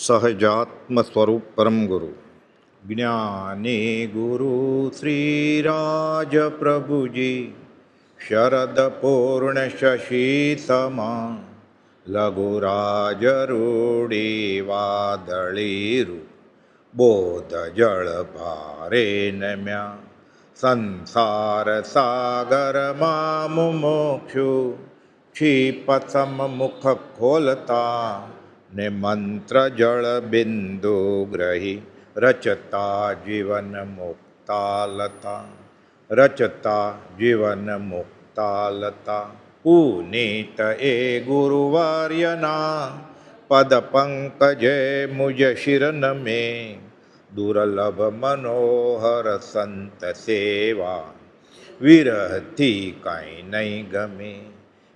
સહજાત્મ સ્વરૂપ પરમ ગુરુ જ્ઞાની ગુરુ શ્રીરાજ પ્રભુજી શરદ પૂર્ણ શશી સમા લઘુરાજ રૂડી વાદળી રૂપ બોધ જળ ભારે નમ્યા સંસાર સાગરમાં મુમુક્ષુ ક્ષિપસમ મુખ ખોલતા ને મંત્ર જળ બિંદુ ગ્રહી રચતા જીવન મુક્તાલતા રચતા જીવન મુક્તાલતા પુનીત એ ગુરુવાર્યના પદ પંકજે મુજ શિરન મે દુર્લભ મનોહર સંત સેવા વિરહથી કાંઈ નહીં ગમે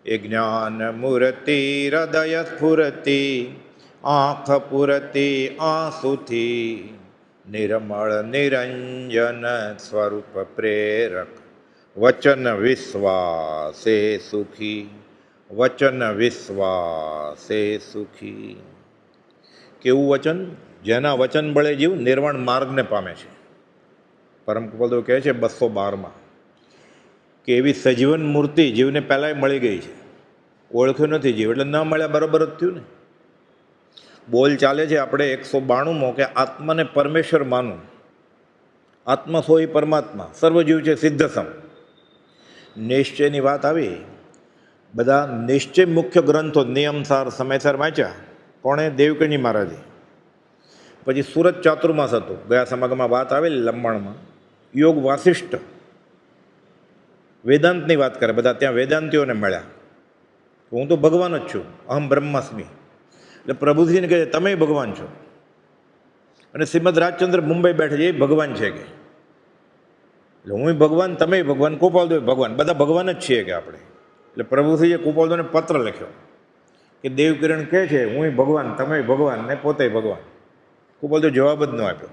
એ જ્ઞાન મૂર્તિ હૃદય સ્ફુરતિ આંખ પુરતી આંસુથી નિર્મળ નિરંજન સ્વરૂપ પ્રેરક વચન વિશ્વાસે સુખી વચન વિશ્વાસે સુખી. કેવું વચન? જેના વચન બળે જીવ નિર્વાણ માર્ગને પામે છે. પરમ કૃપાળુ કહે છે 212માં કે એવી સજીવન મૂર્તિ જીવને પહેલાંય મળી ગઈ છે, ઓળખ્યું નથી જીવ, એટલે ન મળ્યા બરાબર જ થયું ને. બોલ ચાલે છે આપણે 192માં કે આત્માને પરમેશ્વર માનું, આત્મા સોય પરમાત્મા, સર્વજીવ છે સિદ્ધસમ. નિશ્ચયની વાત આવી, બધા નિશ્ચય મુખ્ય ગ્રંથો નિયમસાર સમયસર વાંચ્યા. કોણે? દેવકીજી મહારાજે. પછી સુરત ચાતુર્માસ હતું, ગયા સમાગમમાં વાત આવેલી લંબાણમાં. યોગ વાસિષ્ઠ વેદાંતની વાત કરે, બધા ત્યાં વેદાંતિઓને મળ્યા. હું તો ભગવાન જ છું, અહમ બ્રહ્માસ્મિ. એટલે પ્રભુજીને કહે તમે ભગવાન છો. અને શ્રીમદ રાજચંદ્ર મુંબઈ બેઠે છે, એ ભગવાન છે કે. એટલે હું ભગવાન, તમે ભગવાન, કૃપાળદેવ ભગવાન, બધા ભગવાન જ છીએ કે આપણે. એટલે પ્રભુજીએ કૃપાળદેવને પત્ર લખ્યો કે દેવકિરણ કહે છે હું ભગવાન, તમે ભગવાન ને પોતે ભગવાન. કૃપાળદેવ જવાબ જ ન આપ્યો.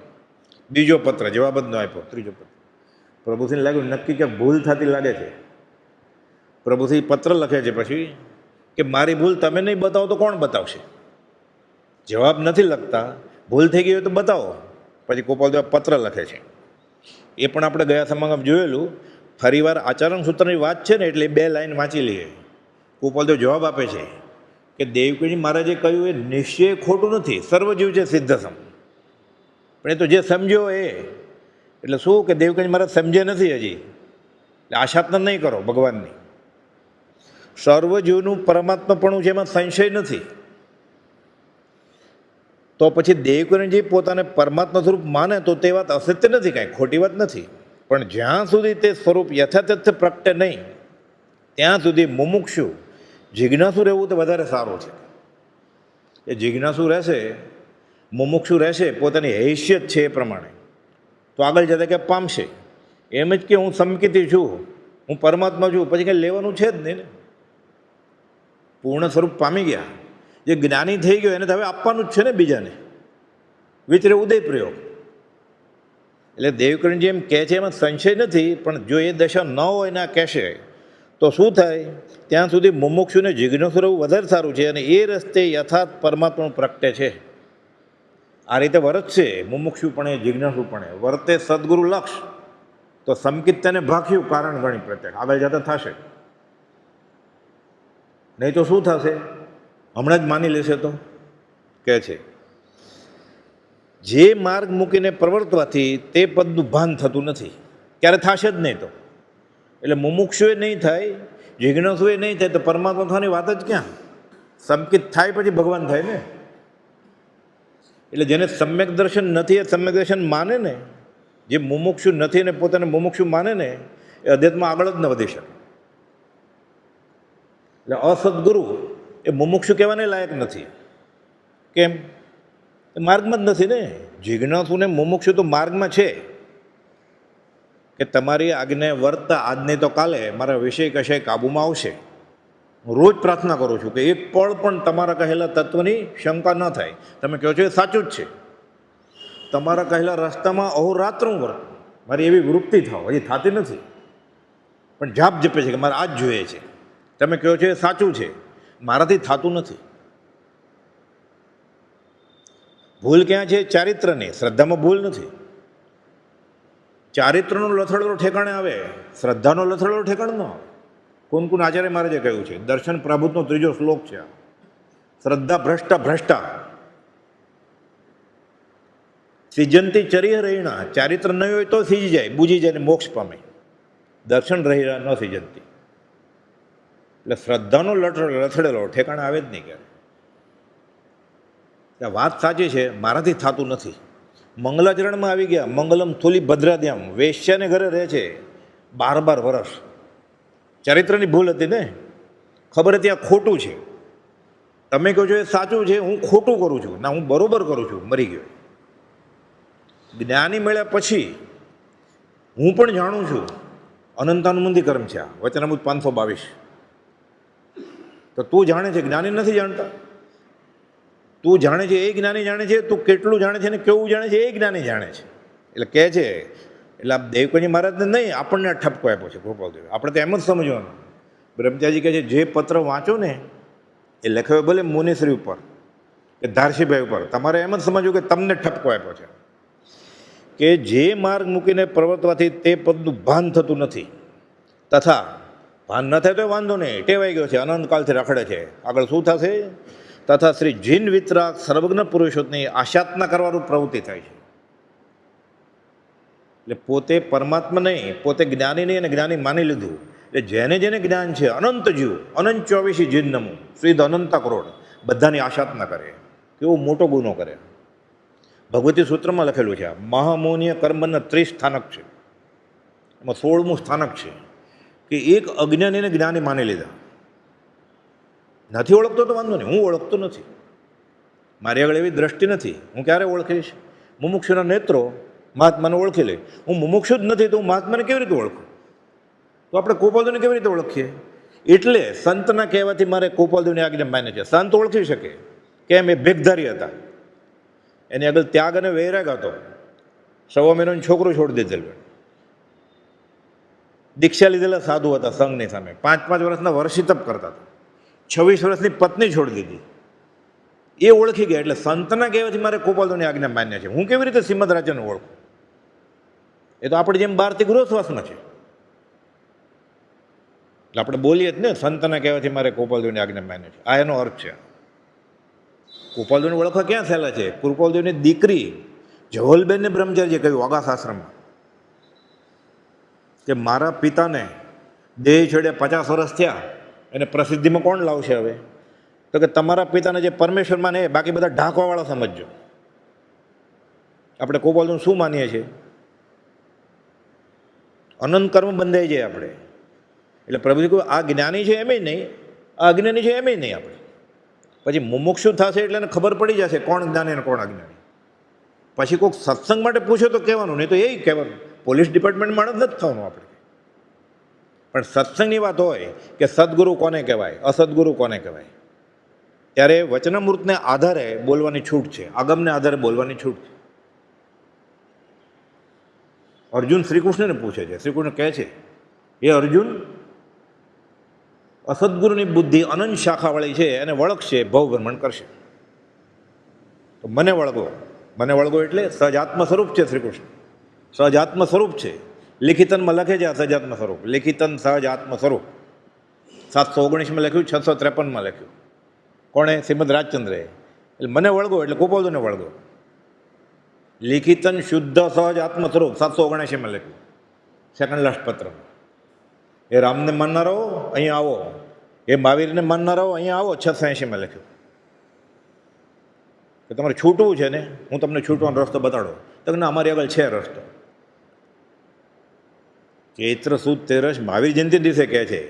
બીજો પત્ર જવાબ જ ન આપ્યો. ત્રીજો પત્ર પ્રભુજીને લાગ્યું નક્કી ક્યાંક ભૂલ થતી લાગે છે. પ્રભુજી પત્ર લખે છે પછી કે મારી ભૂલ તમે નહીં બતાવો તો કોણ બતાવશે? જવાબ નથી લખતા, ભૂલ થઈ ગઈ હોય તો બતાવો. પછી કૃપાળદેવ પત્ર લખે છે. એ પણ આપણે ગયા સમાગમ જોયેલું. ફરીવાર આચરણ સૂત્રની વાત છે ને એટલે 2 લાઈન વાંચી લઈએ. કૃપાળદેવ જવાબ આપે છે કે દેવકીજી મહારાજે કહ્યું એ નિશ્ચય ખોટું નથી, સર્વજીવ છે સિદ્ધસમ. પણ એ તો જે સમજ્યો એ, એટલે શું કે દેવકીજી મહારાજ સમજે નથી હજી, એટલે આશાત્ન નહીં કરો ભગવાનની. સર્વજીવનું પરમાત્માપણું છે, એમાં સંશય નથી. તો પછી દેવકીજી પોતાને પરમાત્મા સ્વરૂપ માને તો તે વાત અસત્ય નથી, કાંઈ ખોટી વાત નથી. પણ જ્યાં સુધી તે સ્વરૂપ યથાતથ્ય પ્રગટે નહીં ત્યાં સુધી મુમુક્ષુ જિજ્ઞાસુ રહેવું તો વધારે સારું છે. એ જિજ્ઞાસુ રહેશે, મુમુક્ષુ રહેશે, પોતાની હૈસિયત છે એ પ્રમાણે, તો આગળ જતા કે પામશે. એમ જ કે હું સમકિતી છું, હું પરમાત્મા છું, પછી કંઈ લેવાનું છે જ નહીં ને. પૂર્ણ સ્વરૂપ પામી ગયા. જે જ્ઞાની થઈ ગયો એને તો હવે આપવાનું જ છે ને બીજાને. વિચરે ઉદય પ્રયોગ. એટલે દેવકીરણજી એમ કહે છે એમાં સંશય નથી, પણ જો એ દશા ન હોય ના કહેશે તો શું થાય? ત્યાં સુધી મુમુક્ષુને જિજ્ઞાસુ રહેવું વધારે સારું છે, અને એ રસ્તે યથાર્થ પરમાત્માનું પ્રગટે છે. આ રીતે વર્તશે મુમુક્ષુપણે જિજ્ઞાસુપણે, વર્તે સદગુરુ લક્ષ તો સમકિત તેને ભાખ્યું કારણ ગણી પ્રત્યેક આગળ જતા થશે. નહીં તો શું થશે? હમણાં જ માની લેશે તો કહે છે જે માર્ગ મૂકીને પ્રવર્તવાથી તે પદનું ભાન થતું નથી, ક્યારે થશે જ નહીં. તો એટલે મુમુક્ષુએ નહીં થાય, જિજ્ઞાસુએ નહીં થાય, તો પરમાત્મા થવાની વાત જ ક્યાં? સમકિત થાય પછી ભગવાન થાય ને. એટલે જેને સમ્યક દર્શન નથી એ સમ્યક દર્શન માને ને, જે મુમુક્ષુ નથી ને પોતાને મુમુક્ષુ માને ને, એ અધ્યાત્મમાં આગળ જ ન વધી શકે. એટલે અસદગુરુ એ મુમુક્ષુ કહેવાને લાયક નથી. કેમ? એ માર્ગમાં જ નથી ને. જિજ્ઞાસુ ને મુમુક્ષુ તો માર્ગમાં છે કે તમારી આજ્ઞે વર્તતા આજની તો કાલે મારા વિષય કશે કાબૂમાં આવશે. હું રોજ પ્રાર્થના કરું છું કે એક પળ પણ તમારા કહેલા તત્વની શંકા ન થાય. તમે કહો છો એ સાચું જ છે. તમારા કહેલા રસ્તામાં અહોરાત્રું વર્ત, મારી એવી વૃત્તિ થાવ, હજી થતી નથી. પણ જાપ જપે છે કે મારે આ જ જોઈએ છે. તમે કહો છો એ સાચું છે, મારાથી થતું નથી. ભૂલ ક્યાં છે? ચારિત્રની. શ્રદ્ધામાં ભૂલ નથી. ચારિત્રનો લથડો ઠેકાણે આવે, શ્રદ્ધાનો લથડો ઠેકાણે ન આવે. કોણ આચાર્ય મહારાજે કહ્યું છે, દર્શન પ્રભુત્વનો 3જો શ્લોક છે. શ્રદ્ધા ભ્રષ્ટા ભ્રષ્ટા સિજંતી ચરિય રહીણા. ચારિત્ર નહીં હોય તો સીજી જાય, બુજી જાય ને મોક્ષ પામે. દર્શન રહીણા ન સિજંતી. એટલે શ્રદ્ધાનો લથડેલો ઠેકાણે આવે જ નહીં ક્યારે. વાત સાચી છે, મારાથી થતું નથી. મંગલાચરણમાં આવી ગયા, મંગલમ થોલી ભદ્રાદ્યામ, વેશ્યાને ઘરે રહે છે 12 વર્ષ. ચરિત્રની ભૂલ હતી ને, ખબર હતી આ ખોટું છે. તમે કહો છો એ સાચું છે, હું ખોટું કરું છું. ના, હું બરોબર કરું છું. મરી ગયો. જ્ઞાની મળ્યા પછી હું પણ જાણું છું અનંતાનુબંધી કર્મ છે. આ વચનામૃત 522. તો તું જાણે છે, જ્ઞાની નથી જાણતા. તું જાણે છે એ જ્ઞાની જાણે છે, તું કેટલું જાણે છે ને કેવું જાણે છે એ જ્ઞાની જાણે છે. એટલે કહે છે, એટલે આ દેવકજી મહારાજને નહીં, આપણને આ ઠપકો આપ્યો છે ગોપાલદેવ. આપણે તો એમ જ સમજવાનું. બ્રહ્મચારી કહે છે જે પત્ર વાંચો ને એ લખ્યો ભલે મુનિશ્રી ઉપર કે ધારસીભાઈ ઉપર, તમારે એમ જ સમજવું કે તમને ઠપકો આપ્યો છે. કે જે માર્ગ મૂકીને પ્રવર્તવાથી તે પદનું ભાન થતું નથી, તથા ભાન ન થાય તો વાંધો નહીં, ટેવાઈ ગયો છે, અનંતકાળથી રખડે છે, આગળ શું થશે? તથા શ્રી જીન વિતરાગ સર્વજ્ઞ પુરુષોની આશાતના કરવાનું પ્રવૃત્તિ થાય છે. એટલે પોતે પરમાત્મા નહીં, પોતે જ્ઞાની નહીં અને જ્ઞાની માની લીધું. એટલે જેને જેને જ્ઞાન છે, અનંત જીવ, અનંત 24 જીન નમું શ્રીદ અનંતા કરોડ, બધાની આશાતના કરે. કેવો મોટો ગુનો કરે. ભગવતી સૂત્રમાં લખેલું છે, મહામૌનીય કર્મના 30 સ્થાનક છે. એમાં 16મું સ્થાનક છે કે એક અજ્ઞાનીને જ્ઞાની માની લીધા. નથી ઓળખતો તો વાંધો નહીં, હું ઓળખતો નથી, મારી આગળ એવી દ્રષ્ટિ નથી, હું ક્યારે ઓળખીશ? મુમુક્ષુના નેત્રો મહાત્માને ઓળખી લે. હું મુમુક્ષુ જ નથી તો હું મહાત્માને કેવી રીતે ઓળખું? તો આપણે ગોપાલદેવને કેવી રીતે ઓળખીએ? એટલે સંતના કહેવાથી મારે ગોપાલદેવની આજ્ઞા માને છે. સંત ઓળખી શકે કેમ? એ ભેખધારી હતા, એની આગળ ત્યાગ અને વૈરાગ હતો. 1.25 મહિનાનું છોકરું છોડી દીધેલું. દીક્ષા લીધેલા સાધુ હતા સંઘની સામે. 5-5 વર્ષના વર્ષી તપ કરતા હતા. 26 વર્ષની પત્ની છોડી દીધી. એ ઓળખી ગયા. એટલે સંતના કહેવાથી મારે ગોપાલદેવની આજ્ઞા માન્ય છે. હું કેવી રીતે શ્રીમદ રાજ્યને ઓળખું? એ તો આપણે જેમ બહારથી ગૃહશ્વાસમાં છે. એટલે આપણે બોલીએ જ ને, સંતના કહેવાથી મારે ગોપાલદેવની આજ્ઞા માન્ય છે. આ એનો અર્થ છે. ગોપાલદેવને ઓળખવા ક્યાં થયેલા છે? ગોપાલદેવની દીકરી જહોલબેનને બ્રહ્મચારીએ કહ્યું અગાસાશ્રમમાં કે મારા પિતાને દેહ છોડ્યા 50 વર્ષ થયા, એને પ્રસિદ્ધિમાં કોણ લાવશે હવે? તો કે તમારા પિતાને જે પરમેશ્વરમાં ને બાકી બધા ઢાંકવાવાળા સમજજો. આપણે ગોપાલદેવ શું માનીએ છીએ? અનંત કર્મ બંધાઈ જાય આપણે. એટલે પ્રભુજી કહ્યું આ જ્ઞાની છે એમે નહીં, આ અજ્ઞાની છે એમે નહીં. આપણે પછી મુમુક્ષુ થશે એટલે એને ખબર પડી જશે કોણ જ્ઞાની અને કોણ અજ્ઞાની. પછી કોઈક સત્સંગ માટે પૂછો તો કહેવાનું, નહીં તો એ કહેવાનું. પોલીસ ડિપાર્ટમેન્ટ માણસ નથી થવાનું આપણે. પણ સત્સંગની વાત હોય કે સદગુરુ કોને કહેવાય, અસદગુરુ કોને કહેવાય, ત્યારે વચનામૃતને આધારે બોલવાની છૂટ છે, આગમને આધારે બોલવાની છૂટ છે. અર્જુન શ્રીકૃષ્ણને પૂછે છે, શ્રીકૃષ્ણ કહે છે એ અર્જુન, અસદગુરુની બુદ્ધિ અનંત શાખાવાળી છે, એને વળગશે ભવભ્રમણ કરશે. તો મને વળગો. મને વળગો એટલે સહજાત્મ સ્વરૂપ છે શ્રીકૃષ્ણ, સહજાત્મ સ્વરૂપ છે. લિખિતનમાં લખે છે આ સહજાત્મ સ્વરૂપ, લિખિતન સહજાત્મ સ્વરૂપ. 719માં લખ્યું, 653માં લખ્યું. કોણે? શ્રીમદ રાજચંદ્રએ. એટલે મને વળગો એટલે ગોપાલદેવને વળગો. લિખિતન શુદ્ધ સહજ આત્મ સ્વરૂપ 779માં લખ્યું, સેકન્ડ લાસ્ટ પત્રમાં. એ રામને માનનારો અહીંયા આવો, એ મહાવીરને માનનારો અહીંયા આવો 680માં લખ્યું. કે તમારે છૂટવું છે ને, હું તમને છૂટવાનો રસ્તો બતાડો. તો ના, અમારી આગળ છે રસ્તો. ચૈત્ર સુદ 13 મહાવીર જયંતિ દિવસે કહે છે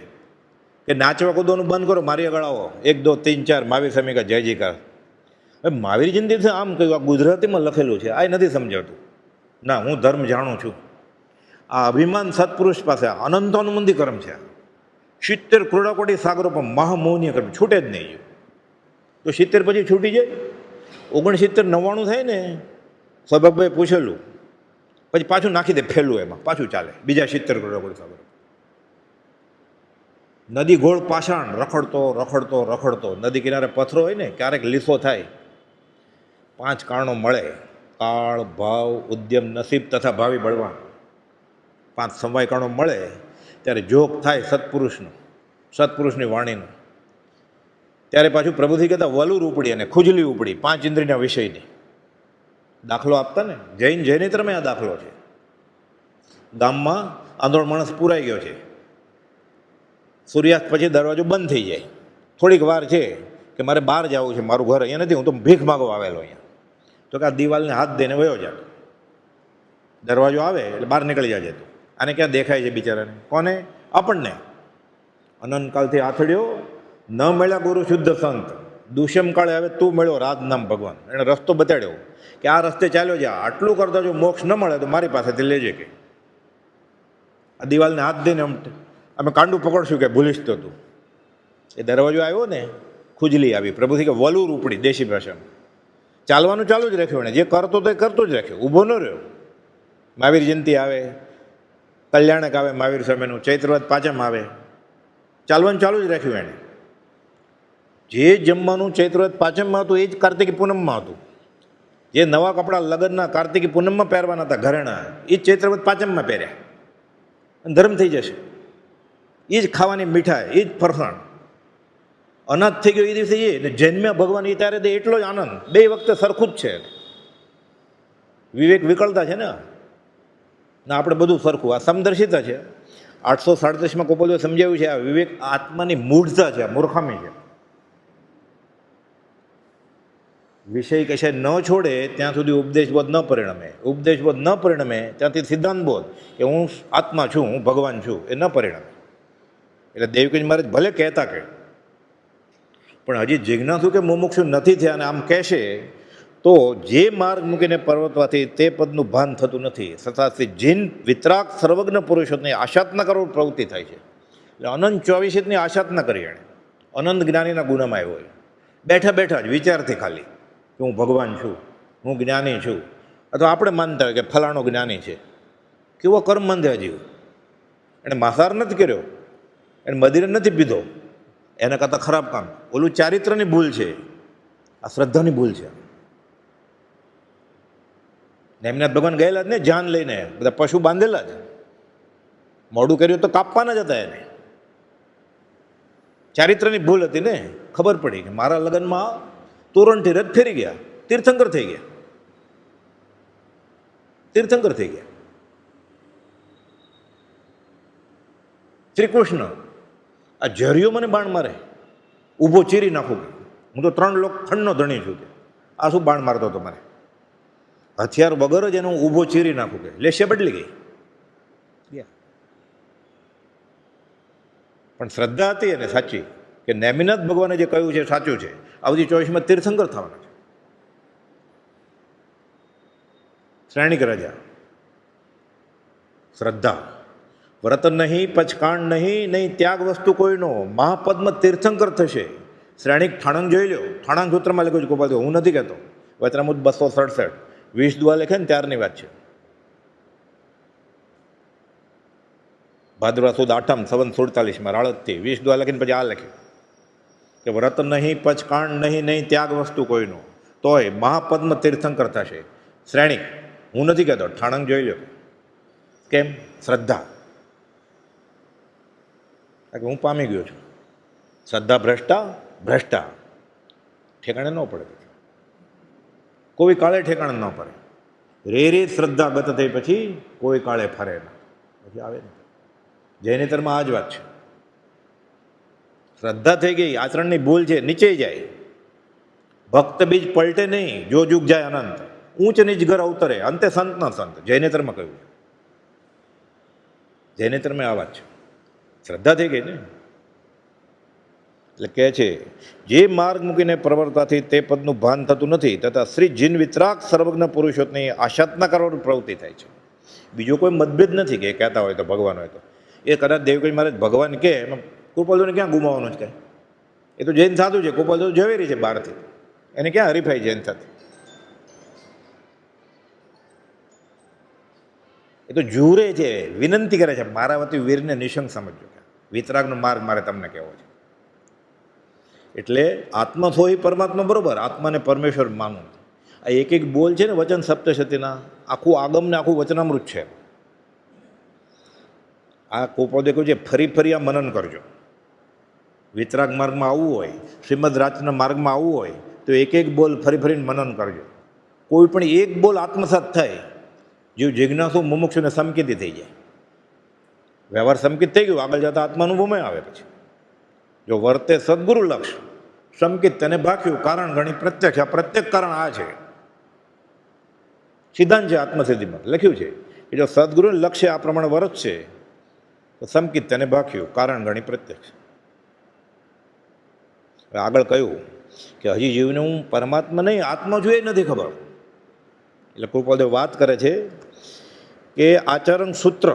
કે નાચવા કૂદવાનું બંધ કરો, મારી આગળ આવો. 1 2 3 4 મહાવીર સ્વામી કા જય જયકાર. હવે મહાવીર જયંતિ દિવસે આમ કહ્યું, આ ગુજરાતીમાં લખેલું છે, આ નથી સમજાતું. ના, હું ધર્મ જાણું છું. આ અભિમાન સત્પુરુષ પાસે અનંતાનુબંધી કર્મ છે. 70 કરોડાકોટી સાગરો પણ મહામૌનીય કર્મ છૂટે જ નહીં. તો 70 પછી છૂટી જાય, 69 99 થાય ને, સૌભાગભાઈ પૂછેલું, પછી પાછું નાખી દે ફેલું, એમાં પાછું ચાલે બીજા 70 કરોડાકોટી સાગરો. નદી ગોળ પાષાણ રખડતો રખડતો રખડતો, નદી કિનારે પથ્થરો હોય ને, ક્યારેક લીસો થાય, પાંચ કારણો મળે: કાળ, ભાવ, ઉદ્યમ, નસીબ તથા ભાવિ બળવાન. પાંચ સમવાય કારણો મળે ત્યારે જોગ થાય સત્પુરુષની વાણીનું. ત્યારે પાછું પ્રભુથી કહેતા વલુર ઉપડી અને ખુજલી ઉપડી, પાંચ ઇન્દ્રિયના વિષયની. દાખલો આપતા ને જૈનેતરમાં આ દાખલો છે. ગામમાં આંધળો માણસ પુરાઈ ગયો છે. સૂર્યાસ્ત પછી દરવાજો બંધ થઈ જાય. થોડીક વાર છે કે મારે બહાર જવું છે, મારું ઘર અહીંયા નથી, હું તો ભીખ માગવા આવેલો અહીંયા. તો કે આ દિવાલને હાથ દઈને વયો જાય. દરવાજો આવે એટલે બહાર નીકળી જાય તું. આને ક્યાં દેખાય છે બિચારાને? કોને? આપણને. અનંતકાળથી આથડ્યો, ન મળ્યા ગુરુ શુદ્ધ સંત. દુષ્યમ કાળે હવે તું મળ્યો રાજ નામ ભગવાન. એણે રસ્તો બતાડ્યો કે આ રસ્તે ચાલ્યો જા, આટલું કરતા જો મોક્ષ ન મળે તો મારી પાસેથી લેજે. કે આ દિવાલને હાથ દઈને અમે કાંડું પકડશું કે ભૂલીશ તો તું. એ દરવાજો આવ્યો ને, ખુજલી આવી. પ્રભુથી કે વલુર ઉપડી, દેશી ભાષામાં. ચાલવાનું ચાલુ જ રાખ્યું એણે. જે કરતો તો એ કરતો જ રાખ્યો, ઊભો ન રહ્યો. મહાવીર જયંતિ આવે, કલ્યાણક આવે મહાવીર સ્વામીનું, ચૈત્રવદ પાંચમ આવે, ચાલવાનું ચાલુ જ રાખ્યું એણે. જે જમવાનું ચૈત્રવદ પાંચમમાં હતું એ જ કાર્તિકી પૂનમમાં હતું. જે નવા કપડાં લગ્નના કાર્તિકી પૂનમમાં પહેરવાના હતા ઘરેણા, એ જ ચૈત્રવદ પાંચમમાં પહેર્યા. અને ધર્મ થઈ જશે. એ જ ખાવાની મીઠાઈ, એ જ ફરસાણ. અનાજ થઈ ગયો એ દિવસે એ ને જન્મ્યા ભગવાન એ ત્યારે દે, એટલો જ આનંદ. બે વખતે સરખું જ છે. વિવેક વિકળતા છે ને આપણે બધું સરખું. આ સમદર્શિતા છે. 837માં કોપલીએ સમજાવ્યું છે આ વિવેક આત્માની મૂઢતા છે, મૂર્ખામી છે. વિષય કશે ન છોડે ત્યાં સુધી ઉપદેશબોધ ન પરિણમે. ઉપદેશબોધ ન પરિણમે ત્યાંથી સિદ્ધાંત બોધ કે હું આત્મા છું, હું ભગવાન છું, એ ન પરિણમે. એટલે દેવકી મહારાજ ભલે કહેતા કે, પણ હજી જિજ્ઞાસુ કે મુમુક્ષુ નથી થયા અને આમ કહેશે તો જે માર્ગ મૂકીને પર્વતવાથી તે પદનું ભાન થતું નથી. સતાથી જીન વિતરાગ સર્વજ્ઞ પુરુષોની આશાતના કરવા પ્રવૃત્તિ થાય છે. એટલે અનંત 24ની આશાતના કરી એણે. અનંત જ્ઞાનીના ગુણમાં આવ્યો હોય. બેઠા બેઠા જ વિચારથી ખાલી કે હું ભગવાન છું, હું જ્ઞાની છું. અથવા આપણે માનતા હોય કે ફલાણો જ્ઞાની છે. કેવો કર્મ બંધે હજી. એણે માંસાહાર નથી કર્યો, એને મદિરા નથી પીધો, એના કરતાં ખરાબ કામ. ઓલું ચારિત્રની ભૂલ છે, આ શ્રદ્ધાની ભૂલ છે. એમને ભગવાન ગયેલા જ ને જાન લઈને, બધા પશુ બાંધેલા જ. મોડું કર્યું તો કાપવાના જ હતા એને. ચારિત્રની ભૂલ હતી ને. ખબર પડી કે મારા લગ્નમાં તોરણથી રથ ફેરી ગયા, તીર્થંકર થઈ ગયા. તીર્થંકર થઈ ગયા. શ્રી કૃષ્ણ આ ઝરિયો મને બાણ મારે, ઊભો ચીરી નાખું કે હું તો 3 લોખંડનો ધણી છું કે આ શું બાણ મારતો હતો મને? હથિયાર વગર જ એને હું ઊભો ચીરી નાખું કે લેશે બદલી ગઈ. પણ શ્રદ્ધા હતી એને સાચી કે નેમિનાથ ભગવાને જે કહ્યું છે સાચું છે. આવતી 24માં તીર્થંકર થવાના છે. શ્રેણિક રાજા શ્રદ્ધા. વ્રત નહીં, પચકાંડ નહીં ત્યાગ વસ્તુ કોઈનો, મહાપદ્મ તીર્થંકર થશે. શ્રેણિક ઠાણંગ જોઈ લો. ઠાણંગ સૂત્રમાં લખ્યું છે ગોપાલ, હું નથી કહેતો. વચનામૃત 267 20 દુઆ લખે ને ત્યારની વાત છે. ભાદરવા સુદ 8મ સંવત 47માં રાળતથી 20 દુઆ લખીને પછી આ લખ્યું કે વ્રત નહીં, પચકાંડ નહીં ત્યાગ વસ્તુ કોઈનો, તોય મહાપદ્મ તીર્થંકર થશે. શ્રેણિક હું નથી કહેતો, ઠાણંગ જોઈ લો. કેમ? શ્રદ્ધા. હું પામી ગયો છું. શ્રદ્ધા ભ્રષ્ટા ઠેકાણે ન પડે. કોઈ કાળે ઠેકાણે ન પડે. રે શ્રદ્ધા ગત થઈ પછી કોઈ કાળે ફરે ના, પછી આવે ને. જૈનેતરમાં આ જ વાત છે. શ્રદ્ધા થઈ ગઈ, આચરણની ભૂલ છે, નીચે જાય. ભક્ત બીજ પલટે નહીં, જો જુગ જાય અનંત. ઊંચ નીચ ઘર અવતરે, અંતે સંત ન સંત. જૈનેતરમાં કહ્યું. જૈનેતરમાં આ વાત છે. શ્રદ્ધા થઈ ગઈ ને. એટલે કહે છે જે માર્ગ મૂકીને પ્રવર્તાથી તે પદનું ભાન થતું નથી તથા શ્રી જીન વિતરાગ સર્વજ્ઞ પુરુષોની આશાતના કરવાની પ્રવૃત્તિ થાય છે. બીજો કોઈ મતભેદ નથી કે કહેતા હોય તો ભગવાન હોય તો. એ કદાચ દેવકી મહારાજ ભગવાન કે એમાં કૃપાલુને ક્યાં ગુમાવવાનું છે? કાંઈ. એ તો જૈન સાધુ છે, કૃપાલુ ઝવેરી છે બહારથી, એને ક્યાં હરીફાઈ જૈન સાથે? એ તો જુરે છે, વિનંતી કરે છે, મારા વતી વીરને નિશંક સમજજો. વિતરાગનો માર્ગ મારે તમને કહેવો છે. એટલે આત્મા થો એ પરમાત્મા બરોબર, આત્માને પરમેશ્વર માનવું. આ એક બોલ છે ને વચન સપ્તશતીના, આખું આગમ ને આખું વચનામૃત છે. આ કોપોદે કહ્યું છે ફરી ફરી આ મનન કરજો. વિતરાગ માર્ગમાં આવવું હોય, શ્રીમદ રાજના માર્ગમાં આવવું હોય તો એક બોલ ફરી ફરીને મનન કરજો. કોઈ પણ એક બોલ આત્મસાત થાય, જીવ જિજ્ઞાસુ મુમુક્ષુને સમકિતી થઈ જાય. વ્યવહાર સમકિત થઈ ગયું, આગળ જતા આત્માનુભવમાં આવે. પછી જો વર્તે સદગુરુ લક્ષ સમકિત તેને ભાખ્યું, કારણ ગણી પ્રત્યક્ષ. આ પ્રત્યેક કારણ આ છે, સિદ્ધાંત છે આત્મસિદ્ધિમાં લખ્યું છે કે જો સદગુરુ લક્ષ્ય આ પ્રમાણે વર્તશે તો સમકિત તેને ભાખ્યું, કારણ ગણી પ્રત્યક્ષ. આગળ કહ્યું કે હજી જીવને હું પરમાત્મા નહીં આત્મા જોઈએ નથી ખબર. એટલે કૃપાદેવ વાત કરે છે કે આચરણ સૂત્ર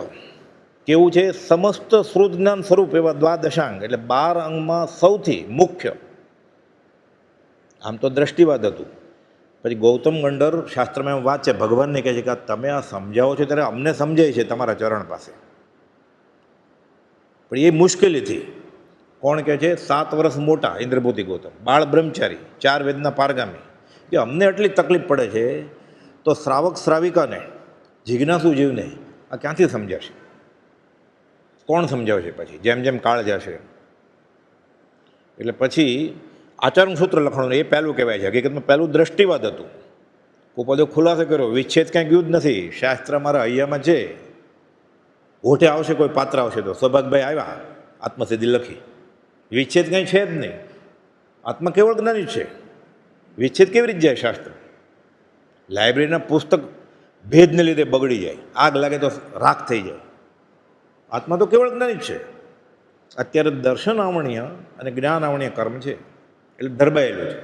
કેવું છે, સમસ્ત શ્રુત જ્ઞાન સ્વરૂપ એવા દ્વાદશાંગ એટલે 12 અંગમાં સૌથી મુખ્ય. આમ તો દ્રષ્ટિવાદ હતું, પછી ગૌતમ ગંડર શાસ્ત્રમાં એમ વાત છે, ભગવાનને કહે છે કે તમે આ સમજાવો છો ત્યારે અમને સમજાય છે તમારા ચરણ પાસે, પણ એ મુશ્કેલીથી. કોણ કહે છે? 7 વર્ષ મોટા ઇન્દ્રભૂતિ ગૌતમ, બાળ બ્રહ્મચારી, 4 વેદના પારગામી, કે અમને એટલી તકલીફ પડે છે તો શ્રાવક શ્રાવિકાને, જિજ્ઞાસુ જીવને આ ક્યાંથી સમજાશે? કોણ સમજાવશે? પછી જેમ જેમ કાળ જશે એટલે પછી આચરણ સૂત્ર લખવાનું એ પહેલું કહેવાય છે. હકીકતમાં પહેલું દ્રષ્ટિવાદ હતું. કૃપાદેવ ખુલાસો કર્યો, વિચ્છેદ ક્યાંય ગયું જ નથી. શાસ્ત્ર મારા હૈયામાં છે, ઓઠે આવશે કોઈ પાત્ર આવશે તો. સૌભાગભાઈ આવ્યા, આત્મસિદ્ધિ લખી, વિચ્છેદ કંઈ છે જ નહીં. આત્મા કેવળ જ્ઞાની જ છે, વિચ્છેદ કેવી રીતે જાય? શાસ્ત્ર લાઇબ્રેરીના પુસ્તક ભેદને લીધે બગડી જાય, આગ લાગે તો રાખ થઈ જાય. આત્મા તો કેવળ જ્ઞાની જ છે. અત્યારે દર્શન આવણીય અને જ્ઞાન આવણીય કર્મ છે એટલે ધરબાયેલું છે.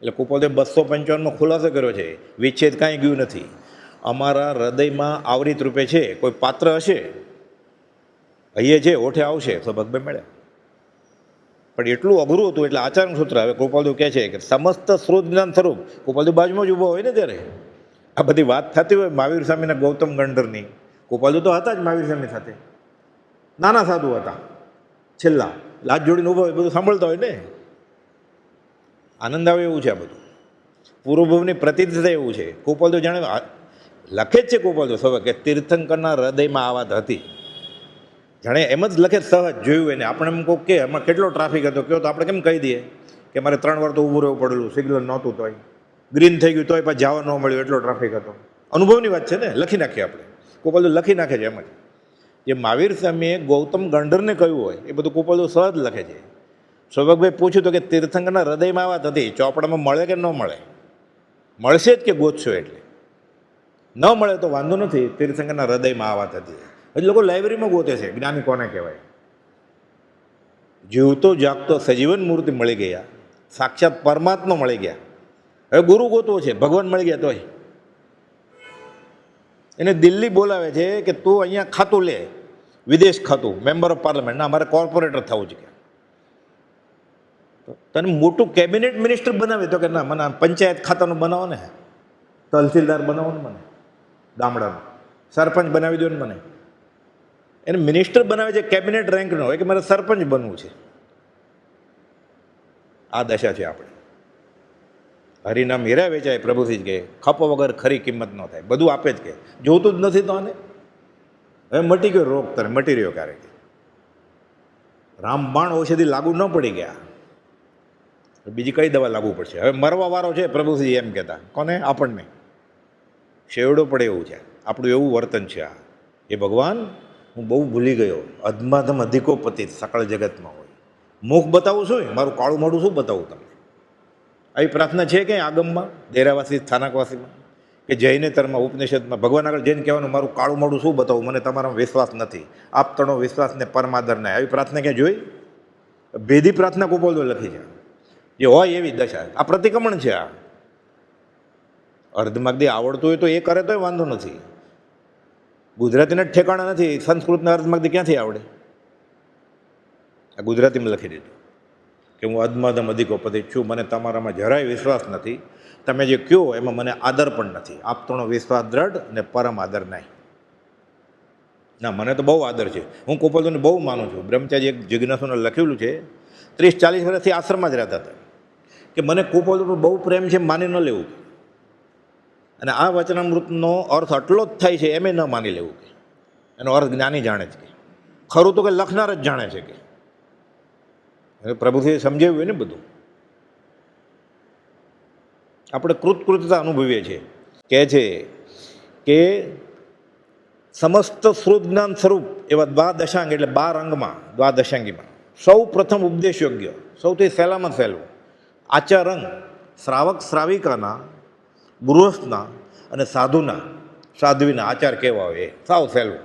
એટલે કૃપાદેવ 255માં ખુલાસો કર્યો છે, વિચ્છેદ કાંઈ ગયું નથી. અમારા હૃદયમાં આવરિત રૂપે છે, કોઈ પાત્ર હશે, અહીંયા છે, ઓઠે આવશે, સૌભાગભાઈ મળ્યા. પણ એટલું અઘરું હતું એટલે આચરણ સૂત્ર. હવે કૃપાદેવ કહે છે કે સમસ્ત સ્ત્રોત જ્ઞાન સ્વરૂપ. કૃપાદેવ બાજુમાં જ ઊભો હોય ને ત્યારે આ બધી વાત થતી હોય મહાવીર સ્વામીના ગૌતમ ગંડરની. કૃપાદેવ તો હતા જ મહાવીર સ્વામી સાથે, નાના સાધુ હતા, છેલ્લા લાજ જોડીને ઊભા હોય, બધું સાંભળતા હોય ને, આનંદ આવે એવું છે. આ બધું પૂર્વભવની પ્રતીતિ થાય એવું છે. કૃપાદેવ જાણે લખે જ છે કૃપાદેવ સવે કે તીર્થંકરના હૃદયમાં આ વાત હતી. જાણે એમ જ લખે, સહજ જોયું એને. આપણે એમ કહું કે એમાં કેટલો ટ્રાફિક હતો, કહો તો આપણે કેમ કહી દઈએ કે મારે 3 વાર તો ઊભું રહેવું પડેલું, સિગ્નલ નહોતું તોય, ગ્રીન થઈ ગયું તોય પાછું જવા ન મળ્યું, એટલો ટ્રાફિક હતો. અનુભવની વાત છે ને, લખી નાખીએ આપણે. કૃપાદેવ લખી નાખે છે એમ જ. જે મહાવીર સ્વામીએ ગૌતમ ગંડરને કહ્યું હોય એ બધું કૃપાદેવ સહજ લખે છે. સૌભાગભાઈ પૂછ્યું તો કે તીર્થંકરના હૃદયમાં વાત હતી, ચોપડામાં મળે કે ન મળે? મળશે જ કે ગોતશો? એટલે ન મળે તો વાંધો નથી, તીર્થંકરના હૃદયમાં આ વાત હતી. હજી લોકો લાઇબ્રેરીમાં ગોતે છે. જ્ઞાની કોને કહેવાય? જીવતો જાગતો સજીવન મૂર્તિ મળી ગયા, સાક્ષાત પરમાત્મા મળી ગયા. હવે ગુરુ ગોતવો છે, ભગવાન મળી ગયા તોય એને દિલ્હી બોલાવે છે કે તું અહીંયા ખાતું લે, વિદેશ ખાતું, મેમ્બર ઓફ પાર્લામેન્ટ. ના, અમારે કોર્પોરેટર થવું છે. તને મોટું કેબિનેટ મિનિસ્ટર બનાવે તો કે ના, મને પંચાયત ખાતાનું બનાવો ને, તહસીલદાર બનાવો ને, મને ગામડાનો સરપંચ બનાવી દો ને મને. એને મિનિસ્ટર બનાવે છે કેબિનેટ રેન્કનો હોય કે મારે સરપંચ બનવું છે. આ દશા છે આપણે. હરિનામ હીરા વેચાય, પ્રભુથી જ કહે, ખપો વગર ખરી કિંમત ન થાય. બધું આપે જ કે જોતું જ નથી તો આને. હવે મટી ગયો રોગ, તને મટી રહ્યો ક્યારેક. રામબાણ ઔષધિ લાગુ ન પડી ગયા, બીજી કઈ દવા લાગુ પડશે? હવે મરવા વાળો છે પ્રભુજી એમ કહેતા. કોને? આપણને. શેવડો પડે એવું છે આપણું, એવું વર્તન છે આ. એ ભગવાન, હું બહુ ભૂલી ગયો, અધમાધમ અધિકો પતિત સકળ જગતમાં હોય. મુખ બતાવું છું, મારું કાળું મોઢું શું બતાવું તમને? આવી પ્રાર્થના છે ક્યાંય આગમમાં, દેરાવાસી સ્થાનકવાસીમાં કે જૈનેતરમાં ઉપનિષદમાં ભગવાન આગળ જઈને કહેવાનું મારું કાળું મોઢું શું બતાવું, મને તમારામાં વિશ્વાસ નથી, આપ તણો વિશ્વાસને પરમાદર નહીં. આવી પ્રાર્થના ક્યાં જોઈ? ભેદી પ્રાર્થના કૃપાદેવ લખી છે. જે હોય એવી દશા. આ પ્રતિક્રમણ છે. આ અર્ધમાગદી આવડતું હોય તો એ કરે તોય વાંધો નથી. ગુજરાતીના જ ઠેકાણા નથી, સંસ્કૃતના અર્ધમાગદી ક્યાંથી આવડે? આ ગુજરાતીમાં લખી દીધું કે હું અધમાધમ અધિકોપતિ છું, મને તમારામાં જરાય વિશ્વાસ નથી, તમે જે કહો એમાં મને આદર પણ નથી. આપ તણો વિશ્વાસ દ્રઢ અને પરમ આદર નહીં. ના, મને તો બહુ આદર છે, હું કૃપાદેવને બહુ માનું છું. બ્રહ્મચારી એક જિજ્ઞાસુને લખેલું છે, 30-40 વર્ષથી આશ્રમમાં જ રહેતા હતા, કે મને કૃપાદેવ પર બહુ પ્રેમ છે, માની ન લેવું. અને આ વચનામૃતનો અર્થ આટલો જ થાય છે એમ ન માની લેવું કે એનો અર્થ જ્ઞાની જાણે છે કે ખરું તો કે લખનાર જ જાણે છે કે પ્રભુએ સમજાવ્યું ને બધું. આપણે કૃતકૃતતા અનુભવીએ છીએ. કહે છે કે સમસ્ત શ્રુત જ્ઞાન સ્વરૂપ એવા દ્વાદશાંગ એટલે 12 અંગમાં દ્વાદશાંગીમાં સૌ પ્રથમ ઉપદેશ યોગ્ય સૌથી સહેલામાં સહેલું આચારંગ શ્રાવક શ્રાવિકાના ગૃહસ્થના અને સાધ્વીના આચાર કેવા હોય એ સાવ સહેલું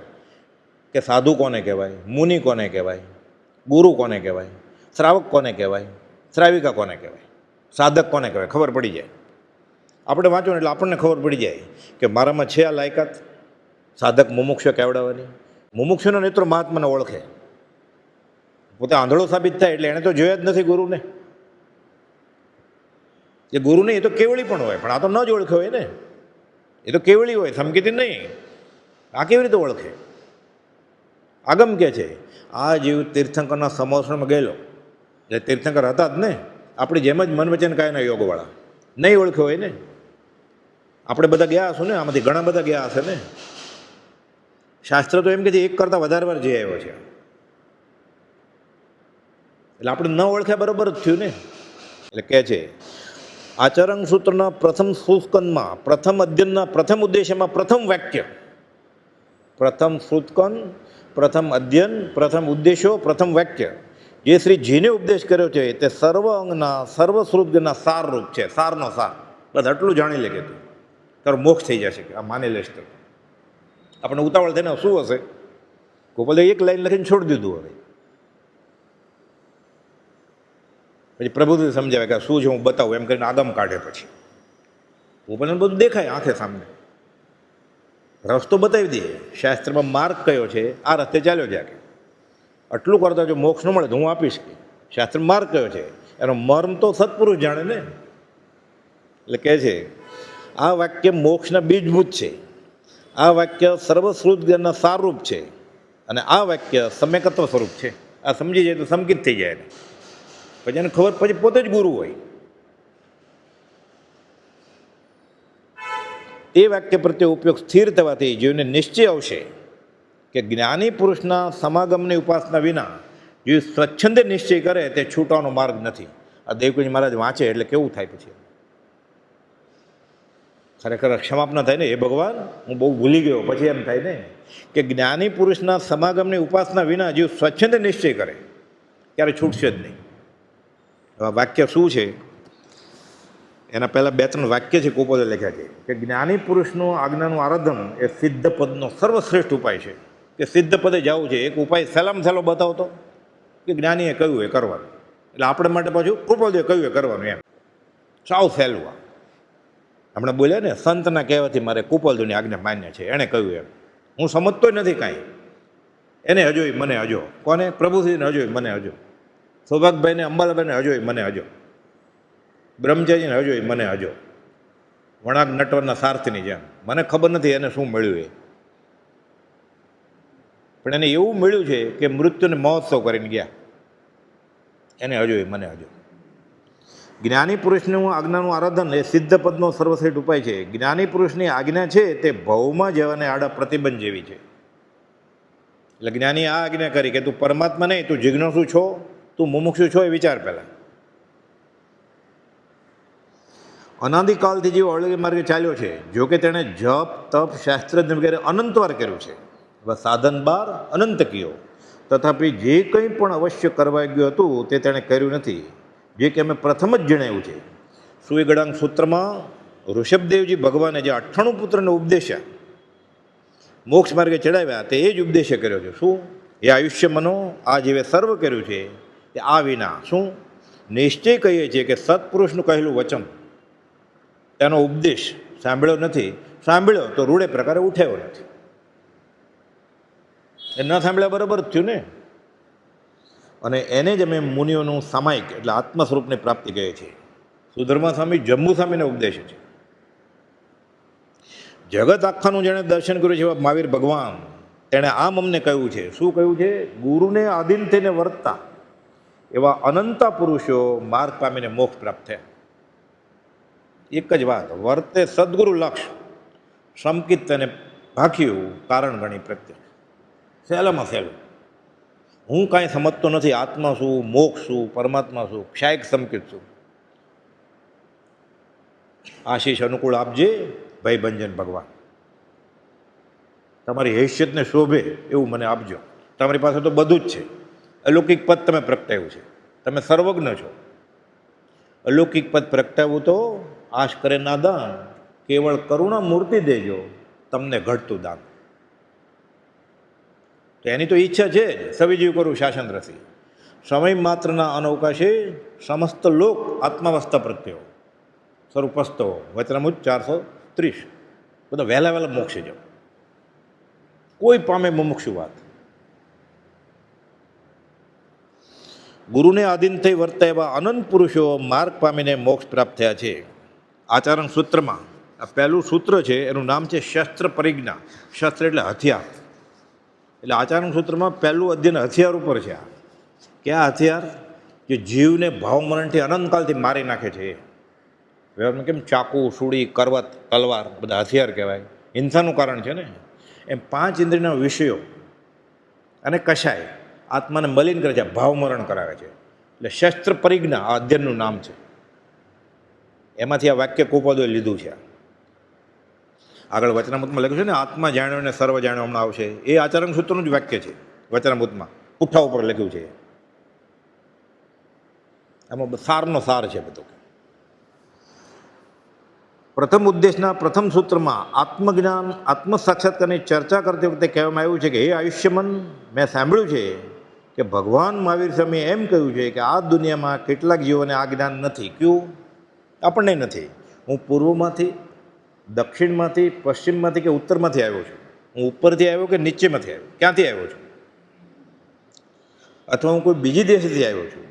કે સાધુ કોને કહેવાય, મુનિ કોને કહેવાય, ગુરુ કોને કહેવાય, શ્રાવક કોને કહેવાય, શ્રાવિકા કોને કહેવાય, સાધક કોને કહેવાય ખબર પડી જાય. આપણે વાંચો એટલે આપણને ખબર પડી જાય કે મારામાં છે આ લાયકાત સાધક મુમુક્ષ કેવડાવવાની. મુમુક્ષુનો નેત્રો મહાત્માને ઓળખે. પોતે આંધળો સાબિત થાય એટલે એણે તો જોયા જ નથી ગુરુને. એ ગુરુ નહીં, એ તો કેવળી પણ હોય, પણ આ તો ન જ ઓળખ્યો હોય ને. એ તો કેવળી હોય, સમકીતી નહીં. આ કેવી રીતે ઓળખે? આગમ કે છે આ જીવ તીર્થંકરના સમોસણમાં ગયેલો એટલે તીર્થંકર હતા જ ને, આપણી જેમ જ મન વચન કાયના યોગવાળા. નહીં ઓળખ્યો હોય ને. આપણે બધા ગયા હશું ને, આમાંથી ઘણા બધા ગયા હશે ને. શાસ્ત્ર તો એમ કે છે એક કરતાં વધારે વાર જઈ આવ્યો છે. એટલે આપણે ન ઓળખ્યા બરોબર જ થયું ને. એટલે કહે છે આચરણ સૂત્રના પ્રથમ સુસ્કંદમાં પ્રથમ અધ્યયનના પ્રથમ ઉદ્દેશ્યમાં પ્રથમ વાક્ય, પ્રથમ સુસ્કંદ, પ્રથમ અધ્યયન, પ્રથમ ઉદ્દેશો, પ્રથમ વાક્ય જે શ્રીજીને ઉપદેશ કર્યો છે તે સર્વ અંગના સર્વ શ્રુતના સારરૂપ છે. સારનો સાર બસ આટલું જાણી લે કે તું તારો મોક્ષ થઈ જશે કે આ માની લેશ તો. આપણે ઉતાવળ થઈને શું હશે, ગોપાલે એક લાઈન લખીને છોડી દીધું. હવે પછી પ્રભુથી સમજાવે કે શું છે હું બતાવું એમ કરીને આગમ કાઢે. પછી ગોપાલને બધું દેખાય આંખે સામે, રસ્તો બતાવી દે. શાસ્ત્રમાં માર્ગ કયો છે, આ રસ્તે ચાલ્યો જાય કે આટલું કરતા જો મોક્ષ ન મળે તો હું આપીશ કે શાસ્ત્ર માર્ગ કયો છે એનો મર્મ તો સત્પુરુષ જાણે ને. એટલે કહે છે આ વાક્ય મોક્ષના બીજભૂત છે, આ વાક્ય સર્વશ્રુત જ્ઞાનના સારરૂપ છે અને આ વાક્ય સમ્યકત્વ સ્વરૂપ છે. આ સમજી જાય તો સમકિત થઈ જાય. પછી એને ખબર પછી પોતે જ ગુરુ હોય. એ વાક્ય પ્રત્યે ઉપયોગ સ્થિર થવાથી જીવને નિશ્ચય આવશે કે જ્ઞાની પુરુષના સમાગમની ઉપાસના વિના જે સ્વચ્છંદે નિશ્ચય કરે તે છૂટવાનો માર્ગ નથી. આ દેવકુંજ મહારાજ વાંચે એટલે કેવું થાય પછી ખરેખર ક્ષમાપના થાય ને, એ ભગવાન હું બહુ ભૂલી ગયો. પછી એમ થાય ને કે જ્ઞાની પુરુષના સમાગમની ઉપાસના વિના જીવ સ્વચ્છંદે નિશ્ચય કરે ત્યારે છૂટશે જ નહીં. આ વાક્ય શું છે એના પહેલાં 2-3 વાક્ય છે કોપોલે લખ્યા છે કે જ્ઞાની પુરુષનું આજ્ઞાનું આરાધન એ સિદ્ધ પદનો સર્વશ્રેષ્ઠ ઉપાય છે. કે સિદ્ધ પદે જવું છે એક ઉપાય સહેલામાં સહેલો બતાવતો કે જ્ઞાનીએ કહ્યું એ કરવાનું. એટલે આપણે માટે પાછું કૃપાલદેવે કહ્યું એ કરવાનું એમ સાવ સહેલું. આપણે બોલ્યા ને સંતના કહેવાથી મારે કૃપાલદેવની આજ્ઞા માન્ય છે, એણે કહ્યું એમ. હું સમજતો નથી કાંઈ, એને હજોય મને હજો. કોને? પ્રભુશ્રીને હજોય મને હજો. સૌભાગભાઈને અંબાલાભાઈને હજોય મને હજો. બ્રહ્મચારીને હજોય મને હજો. વણાક નટવરના સારથીની જેમ મને ખબર નથી એને શું મળ્યું એ, પણ એને એવું મળ્યું છે કે મૃત્યુને મહોત્સવ કરીને ગયા. એને હજોય મને હજો. જ્ઞાની પુરુષનું આજ્ઞાનું આરાધન એ સિદ્ધ પદનો સર્વશ્રેષ્ઠ ઉપાય છે. જ્ઞાની પુરુષની આજ્ઞા છે તે ભવમાં જવાને આડા પ્રતિબંધ જેવી છે. એટલે જ્ઞાની આ આજ્ઞા કરી કે તું પરમાત્મા નહીં, તું જિજ્ઞાસુ છો, તું મુમુક્ષુ છો એ વિચાર પહેલાં. અનાદિકાલથી જેવો અળગે માર્ગે ચાલ્યો છે, જોકે તેણે જપ તપ શાસ્ત્ર વગેરે અનંતવાર કર્યું છે, સાધન બાર અનંત કયો, તથાપિ જે કંઈ પણ અવશ્ય કરવા ગયું હતું તે તેણે કર્યું નથી, જે કે અમે પ્રથમ જ જણાવ્યું છે. સુઈગડાંગ સૂત્રમાં ઋષભદેવજી ભગવાને જે 98 પુત્રને ઉપદેશ્યા, મોક્ષ માર્ગે ચડાવ્યા, તે એ જ ઉપદેશ્ય કર્યો છે. શું? એ આયુષ્ય મનો આ જીવે સર્વ કર્યું છે તે આ વિના શું નિશ્ચય કહીએ છીએ કે સત્પુરુષનું કહેલું વચન એનો ઉપદેશ સાંભળ્યો નથી, સાંભળ્યો તો રૂડે પ્રકારે ઉઠાવ્યો નથી. એ ન સાંભળ્યા બરાબર જ થયું ને. અને એને જ અમે મુનિઓનું સામાયિક એટલે આત્મ સ્વરૂપની પ્રાપ્તિ કહે છે. સુધર્મા સ્વામી જંબુ સ્વામીને ઉપદેશ છે. જગત આખાનું જેણે દર્શન કર્યું છે એવા મહાવીર ભગવાન તેણે આમ અમને કહ્યું છે. શું કહ્યું છે? ગુરુને આધીન થઈને વર્તતા એવા અનંતા પુરુષો માર્ગ પામીને મોક્ષ પ્રાપ્ત થયા. એક જ વાત, વર્તે સદગુરુ લક્ષ સંકિત અને ભાખ્યું કારણ ગણી પ્રત્યક્ષ, સહેલામાં સહેલું. હું કાંઈ સમજતો નથી, આત્મા શું, મોક્ષ શું, પરમાત્મા શું, ક્ષાયક સંકિત શું. આશીષ અનુકૂળ આપજે ભયભંજન ભગવાન, તમારી હૈસિયતને શોભે એવું મને આપજો. તમારી પાસે તો બધું જ છે, અલૌકિક પદ તમે પ્રગટાવ્યું છે, તમે સર્વજ્ઞ છો. અલૌકિક પદ પ્રગટાવ્યું તો આશ કરે ના દાન, કેવળ કરુણા મૂર્તિ દેજો તમને ઘટતું દાન. તો એની તો ઈચ્છા છે જ, સવિજીવ કરું શાસન રસી. સમય માત્રના અનવકાશે સમસ્ત લોક આત્માવસ્થા પ્રત્યો સ્વરૂપસ્તો વચનામૃત 430. બધા વહેલા વહેલા મોક્ષે જાઓ, કોઈ પામે મુમુક્ષુ વાત. ગુરુને આધીન થઈ વર્તા એવા અનંત પુરુષો માર્ગ પામીને મોક્ષ પ્રાપ્ત થયા છે. આચરણ સૂત્રમાં આ પહેલું સૂત્ર છે, એનું નામ છે શસ્ત્ર પરિજ્ઞા. શસ્ત્ર એટલે હથિયાર. એટલે આચરણ સૂત્રમાં પહેલું અધ્યયન હથિયાર ઉપર છે. આ કયા હથિયાર? જે જીવને ભાવમરણથી અનંતકાલથી મારી નાખે છે. વ્યવહારમાં કેમ ચાકુ, સૂડી, કરવત, તલવાર બધા હથિયાર કહેવાય, હિંસાનું કારણ છે ને. એમ 5 ઇન્દ્રિયના વિષયો અને કશાય આત્માને મલિન કરે છે, ભાવમરણ કરાવે છે. એટલે શસ્ત્ર પરિજ્ઞા આ અધ્યયનનું નામ છે. એમાંથી આ વાક્ય કોપદોએ લીધું છે. આગળ વચનામૃતમાં લખ્યું છે ને, આત્મા જાણ્યો ને સર્વ જાણ્યો હમણાં આવશે, એ આચરણ સૂત્રનું જ વાક્ય છે. વચનામૃતમાં પુઠ્ઠા ઉપર લખ્યું છે. આમાં સારનો સાર છે બધો. પ્રથમ ઉદ્દેશના પ્રથમ સૂત્રમાં આત્મજ્ઞાન, આત્મ સાક્ષાત્કારની ચર્ચા કરતી વખતે કહેવામાં આવ્યું છે કે હે આયુષ્યમન, મેં સાંભળ્યું છે કે ભગવાન મહાવીર સ્વામીએ એમ કહ્યું છે કે આ દુનિયામાં કેટલાક જીવોને આ જ્ઞાન નથી. ક્યું? આપણને નથી. હું પૂર્વમાંથી, દક્ષિણમાંથી, પશ્ચિમમાંથી કે ઉત્તરમાંથી આવ્યો છું, હું ઉપરથી આવ્યો કે નીચેમાંથી આવ્યો, ક્યાંથી આવ્યો છું, અથવા હું કોઈ બીજી દેશથી આવ્યો છું,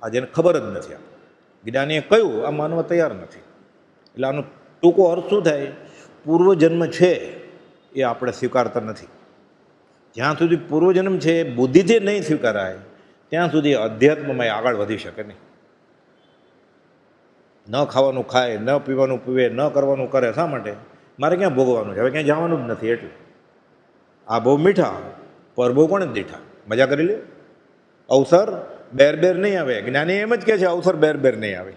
આ જેને ખબર જ નથી. જ્ઞાનીએ કહ્યું, આ માનવા તૈયાર નથી. એટલે આનો ટૂંકો અર્થ શું થાય? પૂર્વજન્મ છે એ આપણે સ્વીકારતા નથી. જ્યાં સુધી પૂર્વજન્મ છે એ બુદ્ધિથી નહીં સ્વીકારાય ત્યાં સુધી અધ્યાત્મમાં આગળ વધી શકે નહીં. ન ખાવાનું ખાય, ન પીવાનું પીવે, ન કરવાનું કરે. શા માટે? મારે ક્યાં ભોગવાનું છે, હવે ક્યાંય જવાનું જ નથી. એટલે આ બહુ મીઠા, પર બહુ કોણે દીઠા. મજા કરી લે. અવસર બેર બેર નહીં આવે. જ્ઞાની એમ જ કહે છે અવસર બેર બેર નહીં આવે.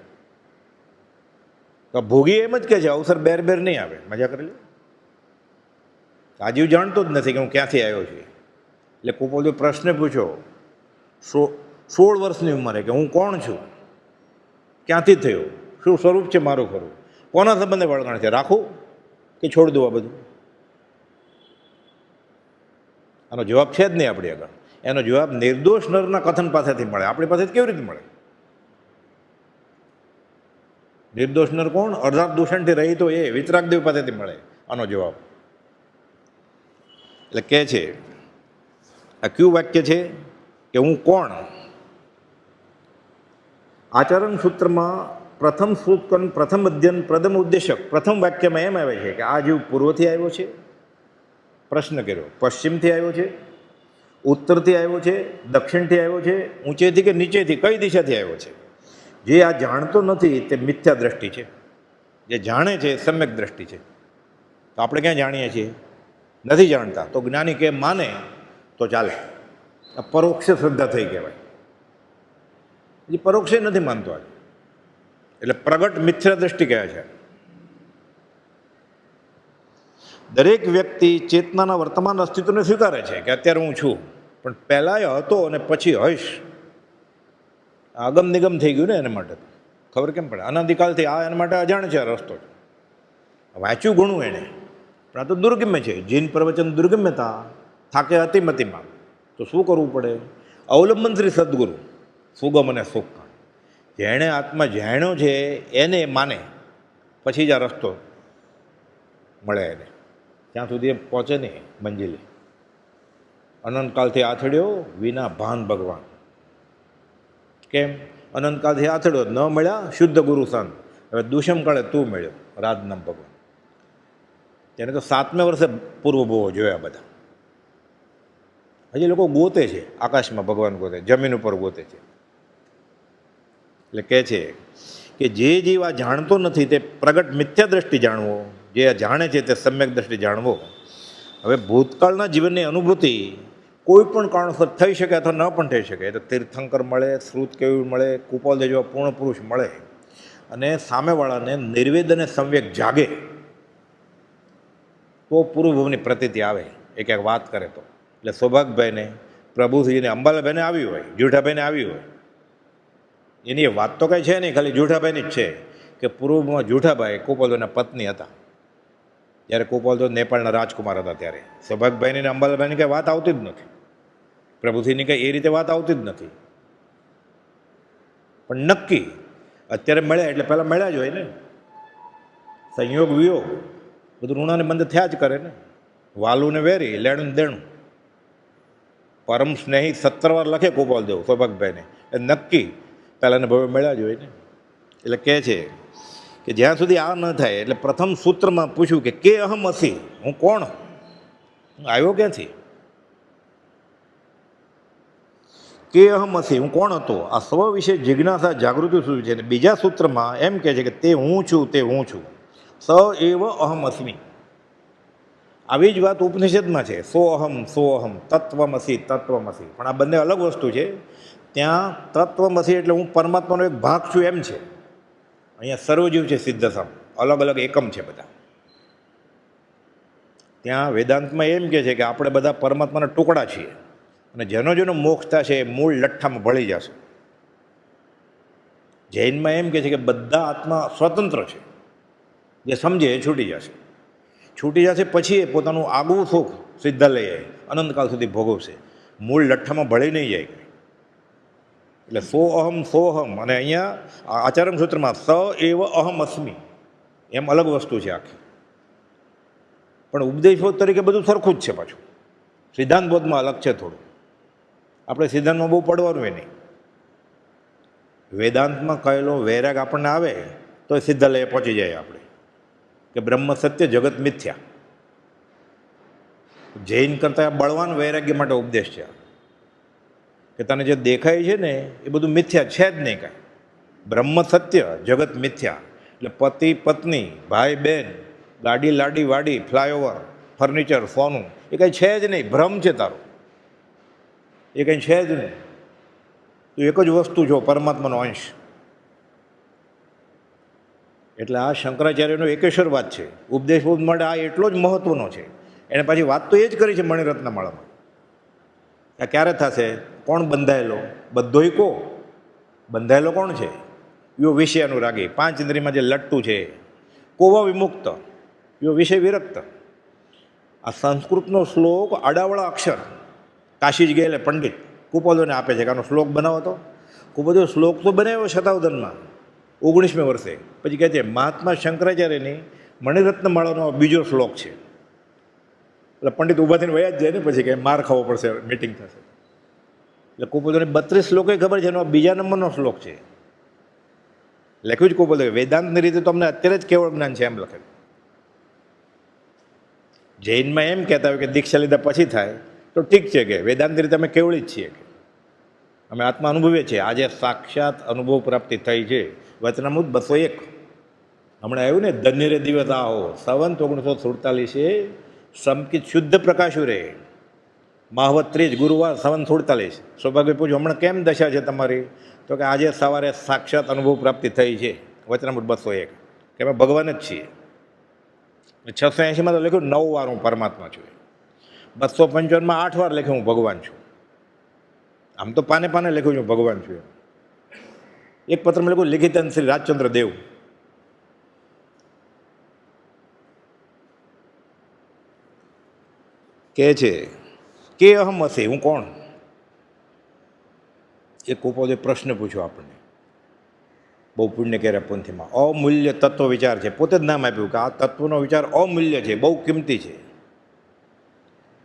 તો ભોગી એમ જ કહે છે અવસર બેર બેર નહીં આવે. મજા કરી લે. આ જીવ જાણતો જ નથી કે હું ક્યાંથી આવ્યો છું. એટલે કોપોલે પ્રશ્ન પૂછ્યો 16 વર્ષની ઉંમરે કે હું કોણ છું, ક્યાંથી થયો, શું સ્વરૂપ છે મારું ખરું, કોના સંબંધે વળગાણ છે, રાખું કે છોડ દઉં આ બધું? આનો જવાબ છે જ નહીં આપણી આગળ. એનો જવાબ નિર્દોષ નરના કથન પાસેથી મળે, આપણી પાસેથી કેવી રીતે મળે? નિર્દોષ નર કોણ? અર્ધાત દૂષણથી રહીતો એ વિતરાગદેવ પાસેથી મળે આનો જવાબ. એટલે કહે છે આ કયું વાક્ય છે કે હું કોણ? આચરણ સૂત્રમાં પ્રથમ સૂત્ર, પ્રથમ અધ્યયન, પ્રથમ ઉદ્દેશક, પ્રથમ વાક્યમાં એમ આવે છે કે આ જીવ પૂર્વથી આવ્યો છે, પ્રશ્ન કર્યો, પશ્ચિમથી આવ્યો છે, ઉત્તરથી આવ્યો છે, દક્ષિણથી આવ્યો છે, ઊંચેથી કે નીચેથી, કઈ દિશાથી આવ્યો છે. જે આ જાણતો નથી તે મિથ્યા દ્રષ્ટિ છે, જે જાણે છે એ સમ્યક દ્રષ્ટિ છે. તો આપણે ક્યાં જાણીએ છીએ? નથી જાણતા. તો જ્ઞાની કે માને તો ચાલે. આ પરોક્ષ શ્રદ્ધા થઈ કહેવાય. એ પરોક્ષે નથી માનતો આજે, એટલે પ્રગટ મિથ્યા દ્રષ્ટિ કહે છે. દરેક વ્યક્તિ ચેતનાના વર્તમાન અસ્તિત્વને સ્વીકારે છે કે અત્યારે હું છું, પણ પહેલાં હતો અને પછી હઈશ. આગમ નિગમ થઈ ગયું ને એના માટે. ખબર કેમ પડે? અનાદિકાલથી આ એના માટે અજાણ છે આ રસ્તો. વાંચ્યું ઘણું એને, પણ આ તો દુર્ગમ્ય છે. જીન પ્રવચન દુર્ગમ્યતા થાકે અતિમતિમાં. તો શું કરવું પડે? અવલંબન શ્રી સદગુરુ, સુગમ અને સુખ. જેણે આત્મા જાણ્યો છે એને માને, પછી જ આ રસ્તો મળે એને. ત્યાં સુધી એ પહોંચે નહીં મંજિલે. અનંતકાલથી આથડ્યો વિના ભાન ભગવાન. કેમ? અનંતકાલથી આથડ્યો, ન મળ્યા શુદ્ધ ગુરુ સંત. હવે દુષ્મ કાળે તું મળ્યો રાજનામ ભગવાન. તેને તો 7મે વર્ષે પૂર્વ બહુ જોયા બધા. હજી લોકો ગોતે છે, આકાશમાં ભગવાન ગોતે, જમીન ઉપર ગોતે છે. એટલે કહે છે કે જે જીવ આ જાણતો નથી તે પ્રગટ મિથ્યા દ્રષ્ટિ જાણવો જે જાણે છે તે સમ્યક દ્રષ્ટિ જાણવો. હવે ભૂતકાળના જીવનની અનુભૂતિ કોઈ પણ કારણસર થઈ શકે અથવા ન પણ થઈ શકે. તો તીર્થંકર મળે, શ્રુત કેવી મળે, કુપોલ જેવા પૂર્ણ પુરુષ મળે અને સામેવાળાને નિર્વેદ અને સમ્યક જાગે તો પૂર્વભૂમની પ્રતીતિ આવે. એક એક વાત કરે તો એટલે સૌભાગભાઈને પ્રભુજીને અંબાલાભાઈને આવી હોય, જુઠાભાઈને આવી હોય, એની વાત તો કાંઈ છે નહીં, ખાલી જુઠાભાઈની જ છે કે પૂર્વમાં જુઠાભાઈ કુપોલભાઈના પત્ની હતા. જ્યારે કુપોલ તો નેપાળના રાજકુમાર હતા ત્યારે સૌભાગભાઈની ને અંબાલાભાઈની કંઈ વાત આવતી જ નથી. પ્રભુજીની કંઈ એ રીતે વાત આવતી જ નથી. પણ નક્કી અત્યારે મળ્યા એટલે પહેલાં મળ્યા જ હોય ને. સંયોગ વિયોગ બધું ઋણાને બંધ થયા જ કરે ને. વાલું ને વેરી, લેણું દેણું. પરમ સ્નેહી 17 વાર લખે કુપોલ દેવ સૌભાગભાઈને, એ નક્કી પહેલાંને ભવે મળ્યા જ હોય ને. એટલે કહે છે કે જ્યાં સુધી આ ન થાય એટલે પ્રથમ સૂત્રમાં પૂછ્યું કે અહમ અસી, હું કોણ, હું આવ્યો ક્યાંથી? કે અહમ અસી, હું કોણ હતો? આ સ્વ વિશે જિજ્ઞાસા જાગૃતિ શું છે. અને બીજા સૂત્રમાં એમ કહે છે કે તે હું છું, તે હું છું. સ એવ અહમ અસ્મિ. આવી જ વાત ઉપનિષદમાં છે. સોઅહમ સોઅહમ, તત્વમસી તત્વમસી. પણ આ બંને અલગ વસ્તુ છે. ત્યાં તત્વમસી એટલે હું પરમાત્માનો એક ભાગ છું એમ છે. અહીંયા સર્વજીવ છે સિદ્ધસમ, અલગ અલગ એકમ છે બધા. ત્યાં વેદાંતમાં એમ કહે છે કે આપણે બધા પરમાત્માના ટુકડા છીએ અને જેનો મોક્ષ થશે એ મૂળ લઠ્ઠામાં ભળી જશે. જૈનમાં એમ કહે છે કે બધા આત્મા સ્વતંત્ર છે, જે સમજે એ છૂટી જશે પછી એ પોતાનું આગવું સુખ સીધા લઈ જાય, અનંતકાળ સુધી ભોગવશે, મૂળ લઠ્ઠામાં ભળી નહીં જાય. એટલે સોઅહમ. અને અહીંયા આચરણ સૂત્રમાં સ એવ અહમ અસ્મિ એમ અલગ વસ્તુ છે આખી. પણ ઉપદેશબોધ તરીકે બધું સરખું જ છે પાછું. સિદ્ધાંત બોધમાં અલગ છે થોડું. આપણે સિદ્ધાંતમાં બહુ પડવાનું એ નહીં. વેદાંતમાં કહેલો વૈરાગ આપણને આવે તો એ સીધા લઈએ પહોંચી જાય આપણે કે બ્રહ્મ સત્ય જગત મિથ્યા. જૈન કરતાં બળવાન વૈરાગ્ય માટે ઉપદેશ છે કે તને જે દેખાય છે ને એ બધું મિથ્યા છે જ નહીં કાંઈ. બ્રહ્મ સત્ય જગત મિથ્યા. એટલે પતિ પત્ની, ભાઈ બહેન, ગાડી લાડી વાડી, ફ્લાયઓવર, ફર્નિચર, સોનું એ કંઈ છે જ નહીં. ભ્રમ છે તારો, એ કંઈ છે જ નહીં. તું એક જ વસ્તુ છો, પરમાત્માનો અંશ. એટલે આ શંકરાચાર્યનો એકેશ્વરવાદ છે. ઉપદેશબોધ માટે આ એટલો જ મહત્વનો છે. એને પાછી વાત તો એ જ કરી છે મણિરત્નમાળામાં. આ ક્યારે થશે? કોણ બંધાયેલો? બધોય કો બંધાયેલો કોણ છે? યો વિષય અનુરાગી, 5 ઇન્દ્રિયમાં જે લટ્ટુ છે. કોવા વિમુક્ત, યો વિષય વિરક્ત. આ સંસ્કૃતનો શ્લોક આડાવળા અક્ષર કાશી જ ગયેલા પંડિત કુપોદોને આપે છે કે આનો શ્લોક બનાવો તો. કુપોદો શ્લોક તો બનાવ્યો શતાવદનમાં 19મે વર્ષે. પછી કહે છે મહાત્મા શંકરાચાર્યની મણિરત્નમાળાનો બીજો શ્લોક છે. એટલે પંડિત ઊભા થઈને વયા જ જાય ને પછી કે માર ખાવો પડશે, મિટિંગ થશે. એટલે કુપોદોને 32 શ્લોકે ખબર છે એનો બીજા નંબરનો શ્લોક છે. લખ્યું જ કુપોદો વેદાંતની રીતે તો અમને અત્યારે જ કેવળ જ્ઞાન છે એમ લખેલું. જૈનમાં એમ કહેતા હોય કે દીક્ષા લીધા પછી થાય તો ઠીક છે કે વેદાંતની રીતે અમે કેવળી જ છીએ કે અમે આત્મા અનુભવીએ છીએ. આજે સાક્ષાત અનુભવ પ્રાપ્તિ થઈ છે. વચનામૃત 201 હમણાં આવ્યું ને, ધન્ય રે દિવસ આહો, સંવત 1947 સમકિત શુદ્ધ પ્રકાશુ રે, માહવત 30 ગુરુવાર સંવત 47. સૌભાગ્ય પૂછ્યું હમણાં કેમ દશા છે તમારી? તો કે આજે સવારે સાક્ષાત અનુભવ પ્રાપ્તિ થઈ છે. વચનામૃત 201 કે અમે ભગવાન જ છીએ. 680માં તો લખ્યું 9 વાર હું પરમાત્મા છું. 255માં 8 વાર લખ્યું હું ભગવાન છું. આમ તો પાને પાને લખ્યું છું ભગવાન છું. એક પત્રમાં લખ્યું લિખિતન શ્રી રાજચંદ્ર દેવ. કહે છે કે અહમ હશે, હું કોણ? એ કુપોદે પ્રશ્ન પૂછ્યો આપણને બહુ પુણ્ય કર્યા પંથીમાં. અમૂલ્ય તત્વ વિચાર છે. પોતે જ નામ આપ્યું કે આ તત્વનો વિચાર અમૂલ્ય છે, બહુ કિંમતી છે.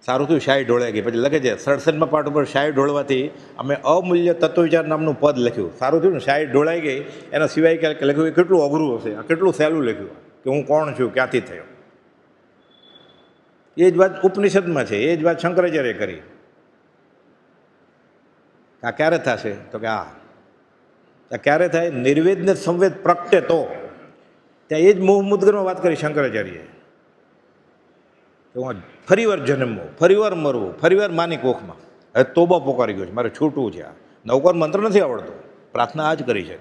સારું થયું શાહી ઢોળાઈ ગઈ. પછી લખે છે 67માં પાઠ ઉપર શાહી ઢોળવાથી અમે અમૂલ્ય તત્વ વિચાર નામનું પદ લખ્યું. સારું થયું ને શાહી ઢોળાઈ ગઈ. એના સિવાય ક્યાંક લખ્યું એ કેટલું અઘરું હશે, આ કેટલું સહેલું લખ્યું કે હું કોણ છું, ક્યાંથી થયો. એ જ વાત ઉપનિષદમાં છે, એ જ વાત શંકરાચાર્ય કરી. આ ક્યારે થશે? તો કે આ ક્યારે થાય? નિર્વેદને સંવેદ પ્રગટે તો ત્યાં એ જ મોહ મુદ્ગરમાં વાત કરી શંકરાચાર્યએ કે હું ફરીવાર જન્મવો, ફરીવાર મરવો, ફરીવાર માની કોખમાં, હવે તોબા પોકારી ગયો છે, મારે છૂટવું છે. આ નવકાર મંત્ર નથી આવડતો, પ્રાર્થના આ જ કરી છે.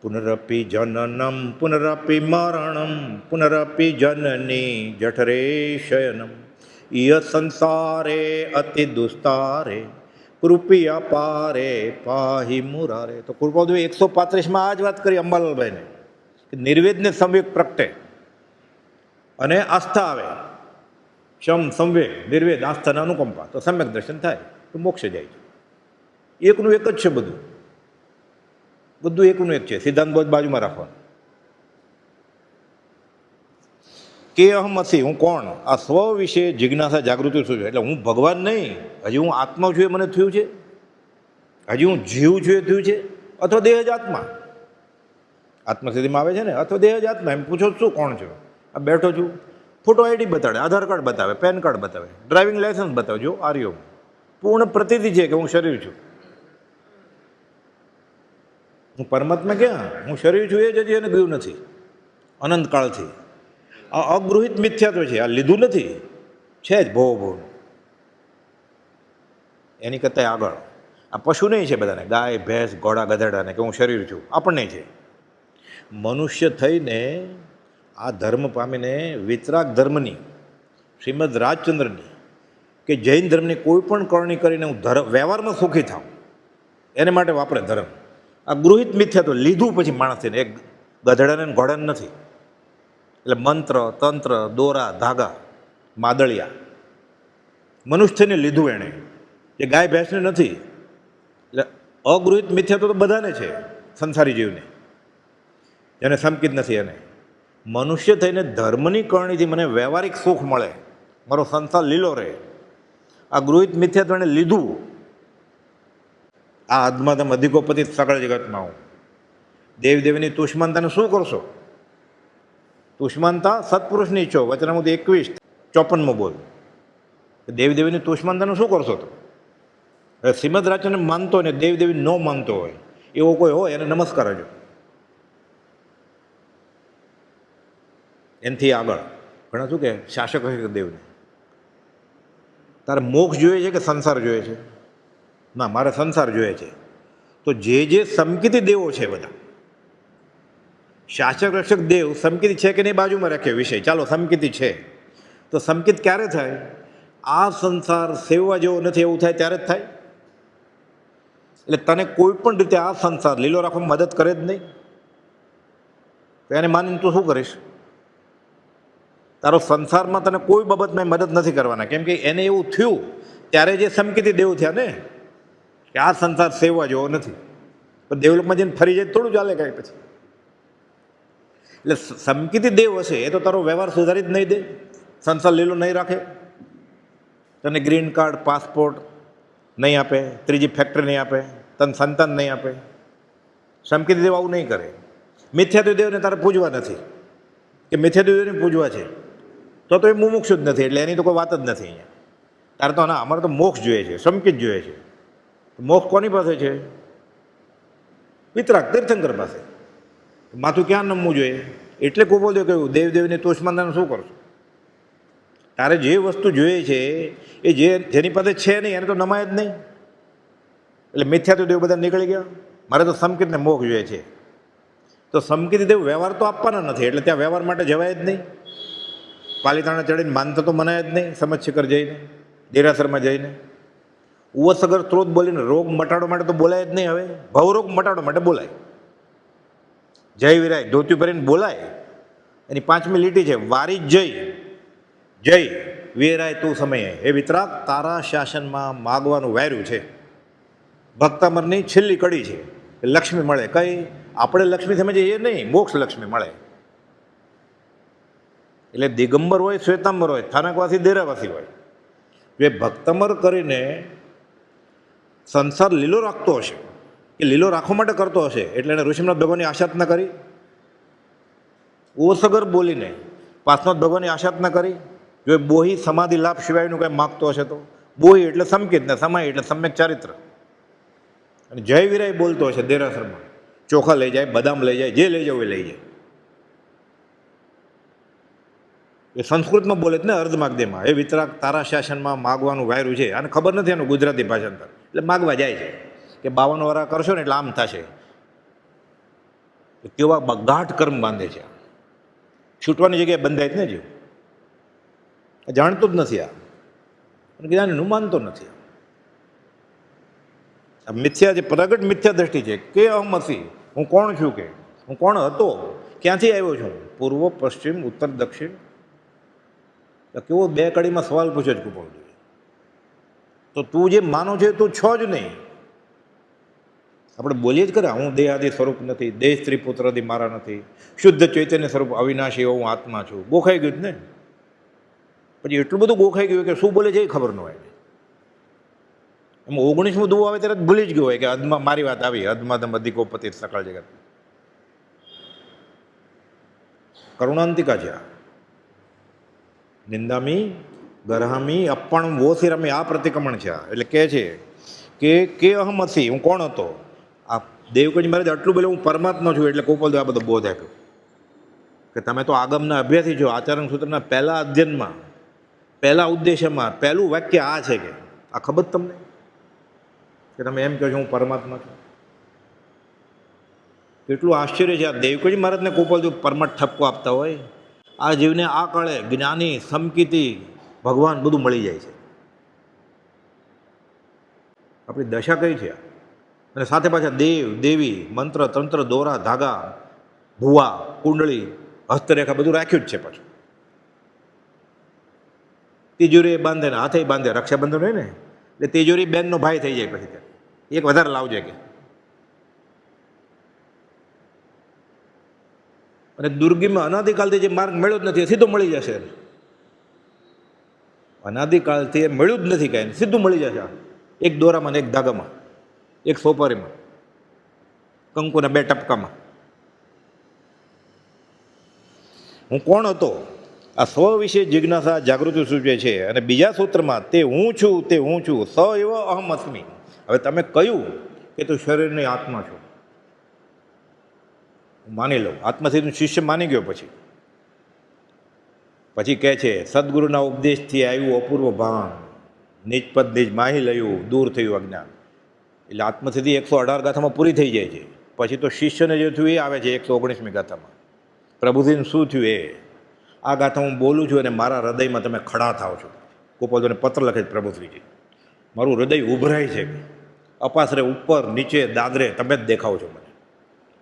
પુનરપી જનનમ પુનરપી મરણમ પુનરપી જનની જઠરે શયનમ ય સંસારે અતિ દુસ્તારે કૃપિયા પારે પાહી મુરારે. તો કૃપાદેવી 135માં આ જ વાત કરી અંબાલાલભાઈને કે નિર્વેદને સંવેગ પ્રગટે અને આસ્થા આવે. સંવેગ, નિર્વેદ, આસ્થા અને અનુકંપા, તો સમ્યક દર્શન થાય, તો મોક્ષ જાય છે. એકનું એક જ છે બધું, બધું એકનું એક છે. સિદ્ધાંત બોધ બાજુમાં રાખવાનું. કે અહમ અસી, હું કોણ? આ સ્વ વિશે જિજ્ઞાસા જાગૃતિ શું છે? એટલે હું ભગવાન નહીં, હજી હું આત્મા છું એ મને થયું છે, હજી હું જીવ છું એ થયું છે, અથવા દેહ જ આત્મા આત્મસ્થિતિમાં આવે છે ને, અથવા દેહ જ આત્મા. એમ પૂછો શું કોણ છો? આ બેઠો છું, ફોટો આઈડી બતાડે, આધાર કાર્ડ બતાવે, પેન કાર્ડ બતાવે, ડ્રાઇવિંગ લાયસન્સ બતાવે, જો આર્યો પૂર્ણ પ્રતીતિ છે કે હું શરીર છું. હું પરમાત્મા ક્યાં? હું શરીર છું એ જ હજી એને ગયું નથી અનંતકાળથી. આ અગૃહિત મિથ્યાત્વ છે, આ લીધું નથી, છે જ ભોવ ભોવ. એની કરતાં આગળ આ પશુ નહીં છે બધાને, ગાય ભેંસ ઘોડા ગધેડાને કે હું શરીર છું, આપણને છે. મનુષ્ય થઈને આ ધર્મ પામીને વિતરાગ ધર્મની, શ્રીમદ રાજચંદ્રની કે જૈન ધર્મની કોઈ પણ કરણી કરીને હું વ્યવહારમાં સુખી થાઉં એને માટે વાપરે ધર્મ. આ ગૃહિત મિથ્યા તો લીધું પછી માણસને, એક ગધેડાને ઘોડાને નથી. એટલે મંત્ર તંત્ર દોરા ધાગા માદળિયા મનુષ્યને લીધું એણે, એ ગાય ભેંસને નથી. એટલે અગૃહિત મિથ્યા તો બધાને છે, સંસારી જીવને, જેને સમકિત નથી એને. મનુષ્ય થઈને ધર્મની કરણીથી મને વ્યવહારિક સુખ મળે, મારો સંસાર લીલો રહે, આ ગૃહિત મિથ્યા તો એણે લીધું. આ અધમાધમ અધિકોપતિ સકળ જગતમાં હું દેવદેવીની તુષ્માનતાને શું કરશો? તુષ્માનતા સત્પુરુષની ઈચ્છો, વચનામૃત 21:54 બોલ. દેવદેવીની તુષ્માનતાનું શું કરશો? તો હવે શ્રીમદ રાજચંદ્ર માનતો ને દેવદેવી ન માનતો હોય એવો કોઈ હોય એને નમસ્કાર હજો. એનાથી આગળ ઘણા શું કે શાસક હશે દેવને, તારે મોક્ષ જોઈએ છે કે સંસાર જોઈએ છે? ના, મારે સંસાર જોઈએ છે. તો જે સમકિતી દેવો છે બધા, શાસક રક્ષક દેવ સમકિતી છે કે નહીં બાજુમાં રાખ્યો વિષય. ચાલો સમકિતી છે, તો સમકિત ક્યારે થાય? આ સંસાર સેવવા જેવો નથી એવું થાય ત્યારે જ થાય. એટલે તને કોઈ પણ રીતે આ સંસાર લીલો રાખવામાં મદદ કરે જ નહીં, તો એને માનીને તું શું કરીશ? તારો સંસારમાં તને કોઈ બાબતમાં મદદ નથી કરવાના, કેમ કે એને એવું થયું ત્યારે જે સમકિતી દેવ થયા ને કે આ સંસાર સેવવા જેવો નથી. પણ દેવલોકમાં જઈને ફરી જાય થોડું ચાલે કાંઈ પછી. એટલે સમકિતી દેવ હશે એ તો તારો વ્યવહાર સુધારી જ નહીં દે, સંસાર લીલો નહીં રાખે, તને ગ્રીન કાર્ડ પાસપોર્ટ નહીં આપે, ત્રીજી ફેક્ટરી નહીં આપે, તને સંતાન નહીં આપે. સમકિતી દેવ આવું નહીં કરે. મિથ્યાત્વ દેવને તારે પૂજવા નથી કે મિથ્યાત્વ દેવને પૂજવા છે તો એ મુમુક્ષુ જ નથી, એટલે એની તો કોઈ વાત જ નથી અહીંયા. તારે તો ના, અમારે તો મોક્ષ જોઈએ છે, સમકિત જોઈએ છે. મોક્ષ કોની પાસે છે? વિતરાગ તીર્થંકર પાસે. માથું ક્યાં નમવું જોઈએ? એટલે કુબોલદેવ કહ્યું દેવદેવની તુષ્માનતાનું શું કરશો? તારે જે વસ્તુ જોઈએ છે એ જેની પાસે છે નહીં એને તો નમાય જ નહીં. એટલે મિથ્યાત્વ દેવ બધા નીકળી ગયા. મારે તો સમકિતને મોક્ષ જોઈએ છે. તો સમકિત દેવ વ્યવહાર તો આપવાના નથી, એટલે ત્યાં વ્યવહાર માટે જવાય જ નહીં. પાલિતાણા ચડીને માનતા તો મનાય જ નહીં, સમજ શિખર જઈને, દેરાસરમાં જઈને. ઉવસગર સ્ત્રોત બોલીને રોગ મટાડવા માટે તો બોલાય જ નહીં. હવે ભવરોગ મટાડવા માટે બોલાય. જય વિરાય ધોતી ભરીને બોલાય. એની 5મી લીટી છે, વારી જય જય વીરાય તું સમયે. એ વિતરાગ તારા શાસનમાં માગવાનું વાર્યું છે. ભક્તામરની છેલ્લી કડી છે, લક્ષ્મી મળે. કઈ આપણે લક્ષ્મી સમજીએ એ નહીં, મોક્ષ લક્ષ્મી મળે. એટલે દિગંબર હોય શ્વેતાંબર હોય, સ્થાનકવાસી દેરાવાસી હોય, જે ભક્તમર કરીને સંસાર લીલો રાખતો હશે કે લીલો રાખવા માટે કરતો હશે, એટલે એને ઋષિનાથ ભગવાનની આશાત ન કરી, ઓસગર બોલીને પાર્શ્વનાથ ભગવાનની આશાત ન કરી. જો બોહી સમાધિ લાભ સિવાયનું કંઈ માગતો હશે તો બોહી એટલે સમકિત ને સમાય એટલે સમ્યક ચારિત્ર. અને જય વિરાય બોલતો હશે દેરાસરમાં, ચોખા લઈ જાય, બદામ લઈ જાય, જે લઈ જાવ એ લઈ જાય. એ સંસ્કૃતમાં બોલે છે ને, અર્ધમાગધેયમાં. એ વિતરાગ તારા શાસનમાં માગવાનું વાયરું છે, અને ખબર નથી એનું ગુજરાતી ભાષાંતર, એટલે માગવા જાય છે કે 52 વરા કરશો ને એટલે આમ થશે. કેવા ગાઢ કર્મ બાંધે છે. છૂટવાની જગ્યાએ બંધાય જ ને જીવ. જાણતો જ નથી આ, અને જ્ઞાનીનું માનતો નથી. આ મિથ્યા, જે પ્રગટ મિથ્યા દ્રષ્ટિ છે કે અહમ અસી, હું કોણ છું, કે હું કોણ હતો, ક્યાંથી આવ્યો છું, પૂર્વ, પશ્ચિમ, ઉત્તર, દક્ષિણ. કેવો 2 કડીમાં સવાલ પૂછે છે કુપોલ. તો તું જે માનો છે તું છો જ નહીં. આપણે બોલીએ જ કરે હું દેહાદી સ્વરૂપ નથી, દેહ સ્ત્રી પુત્રાદી મારા નથી, શુદ્ધ ચૈતન્ય સ્વરૂપ અવિનાશી એવો હું આત્મા છું. ગોખાઈ ગયું જ ને. પછી એટલું બધું ગોખાઈ ગયું કે શું બોલે છે એ ખબર ન હોય. એમાં 19મું દુઓ આવે ત્યારે ભૂલી જ ગયો હોય કે અદમાં મારી વાત આવી, અદમાદમ અધિકોપતિ સકળ જગત. કરુણાંતિકા છે આ. નિંદામી ગરહામી અપણ વોસિરામી, આ પ્રતિક્રમણ છે આ. એટલે કહે છે કે અહમ અસી, હું કોણ હતો. આ દેવકજી મહારાજ આટલું બોલે હું પરમાત્મા છું, એટલે કોપલ આ બધો બોધ આપ્યો કે તમે તો આગમના અભ્યાસી છો. આચરણ સૂત્રના પહેલા અધ્યયનમાં, પહેલા ઉદ્દેશ્યમાં પહેલું વાક્ય આ છે કે આ ખબર તમને કે તમે એમ કહો છો હું પરમાત્મા છું. કેટલું આશ્ચર્ય છે. આ દેવકજી મહારાજને કોપલ જો પરમાત્મ ઠપકો આપતા હોય, આ જીવને આ કાળે જ્ઞાની, સમકીતી, ભગવાન બધું મળી જાય છે. આપણી દશા કઈ છે. અને સાથે પાછા દેવ, દેવી, મંત્ર, તંત્ર, દોરા, ધાગા, ભુવા, કુંડળી, હસ્તરેખા બધું રાખ્યું જ છે. પાછું તિજોરી બાંધે ને હાથે બાંધે. રક્ષાબંધન હોય ને એટલે તિજોરી બેનનો ભાઈ થઈ જાય. પછી એક વધારે લાવજે કે. અને દુર્ગીમાં અનાદિકાળથી જે માર્ગ મળ્યો જ નથી એ સીધો મળી જશે. અનાદિકાળથી એ મળ્યું જ નથી કાંઈ, સીધું મળી જશે. એક દોરામાં, એક ધાગામાં, એક સોપારીમાં, કંકુના 2 ટપકામાં. હું કોણ હતો, આ સ્વ વિશે જિજ્ઞાસા જાગૃતિ સૂચવે છે. અને બીજા સૂત્રમાં તે હું છું, તે હું છું, સ એવ અહમ અસ્મી. હવે તમે કહ્યું કે તું શરીરની આત્મા છો, માની લઉં. આત્માથી શિષ્ય માની ગયો. પછી કહે છે સદગુરુના ઉપદેશથી આવ્યું અપૂર્વ ભાન, નિજપદ નિજ માહી લયું, દૂર થયું અજ્ઞાન. એટલે આત્મસિદ્ધિ 118 ગાથામાં પૂરી થઈ જાય છે. પછી તો શિષ્યને જે થયું એ આવે છે 119મી ગાથામાં. પ્રભુજીને શું થયું એ. આ ગાથા હું બોલું છું અને મારા હૃદયમાં તમે ખડા થાવ છો. ગોપાલજીને પત્ર લખે છે પ્રભુશ્રીજી, મારું હૃદય ઉભરાય છે, અપાસરે ઉપર નીચે દાદરે તમે જ દેખાવ છો મને.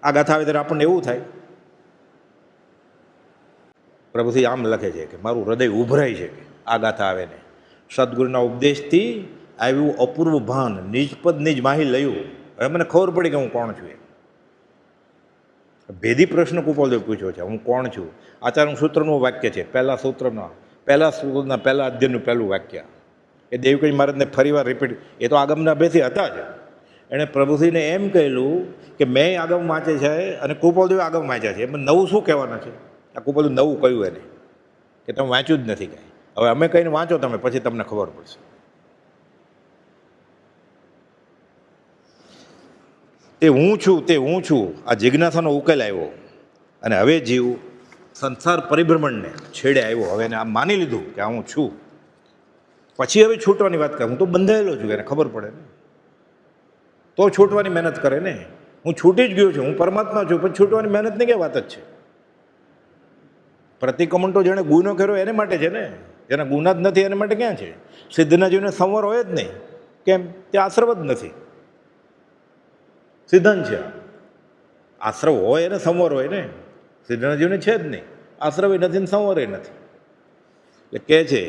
આ ગાથા આવે ત્યારે આપણને એવું થાય. પ્રભુશ્રી આમ લખે છે કે મારું હૃદય ઉભરાય છે આ ગાથા આવે ને. સદગુરુના ઉપદેશથી આવ્યું અપૂર્વ ભાન, નિજપદ નિજ માહી લયું. હવે મને ખબર પડી કે હું કોણ છું. ભેદી પ્રશ્ન કુપાલદેવ પૂછ્યો છે, હું કોણ છું. આચરણ સૂત્રનું વાક્ય છે, પહેલા સૂત્રના પહેલા અધ્યયનનું પહેલું વાક્ય. એ દેવકજી મહારાજને ફરીવાર રિપીટ. એ તો આગમના અભ્યાસી હતા જ. એણે પ્રભુશ્રીને એમ કહેલું કે મેં આગમ વાંચે છે અને કૃપાલદેવે આગમ વાંચ્યા છે. એમાં નવું શું કહેવાના છે. આ કૃપાલદેવ નવું કહ્યું એને કે તમે વાંચ્યું જ નથી કાંઈ. હવે અમે કહીને વાંચો તમે, પછી તમને ખબર પડશે. તે હું છું, તે હું છું. આ જિજ્ઞાસાનો ઉકેલ આવ્યો. અને હવે જીવ સંસાર પરિભ્રમણને છેડે આવ્યો. હવે એને આ માની લીધું કે આ હું છું. પછી હવે છૂટવાની વાત કરે. હું તો બંધાયેલો છું, એને ખબર પડે ને. તો છૂટવાની મહેનત કરે ને. હું છૂટી જ ગયો છું, હું પરમાત્મા છું, પણ છૂટવાની મહેનતની ક્યાં વાત જ છે. પ્રતિક્રમણ તો જેણે ગુનો કર્યો એને માટે છે ને. જેના ગુના જ નથી એના માટે ક્યાં છે. સિદ્ધના જીવને સંવર હોય જ નહીં. કેમ? તે આશ્રવ જ નથી. સિદ્ધાંત છે. આશ્રવ હોય એને સંવર હોય ને. સિદ્ધના જીવને છે જ નહીં. આશ્રવ નથી ને સંવર નથી. એટલે કહે છે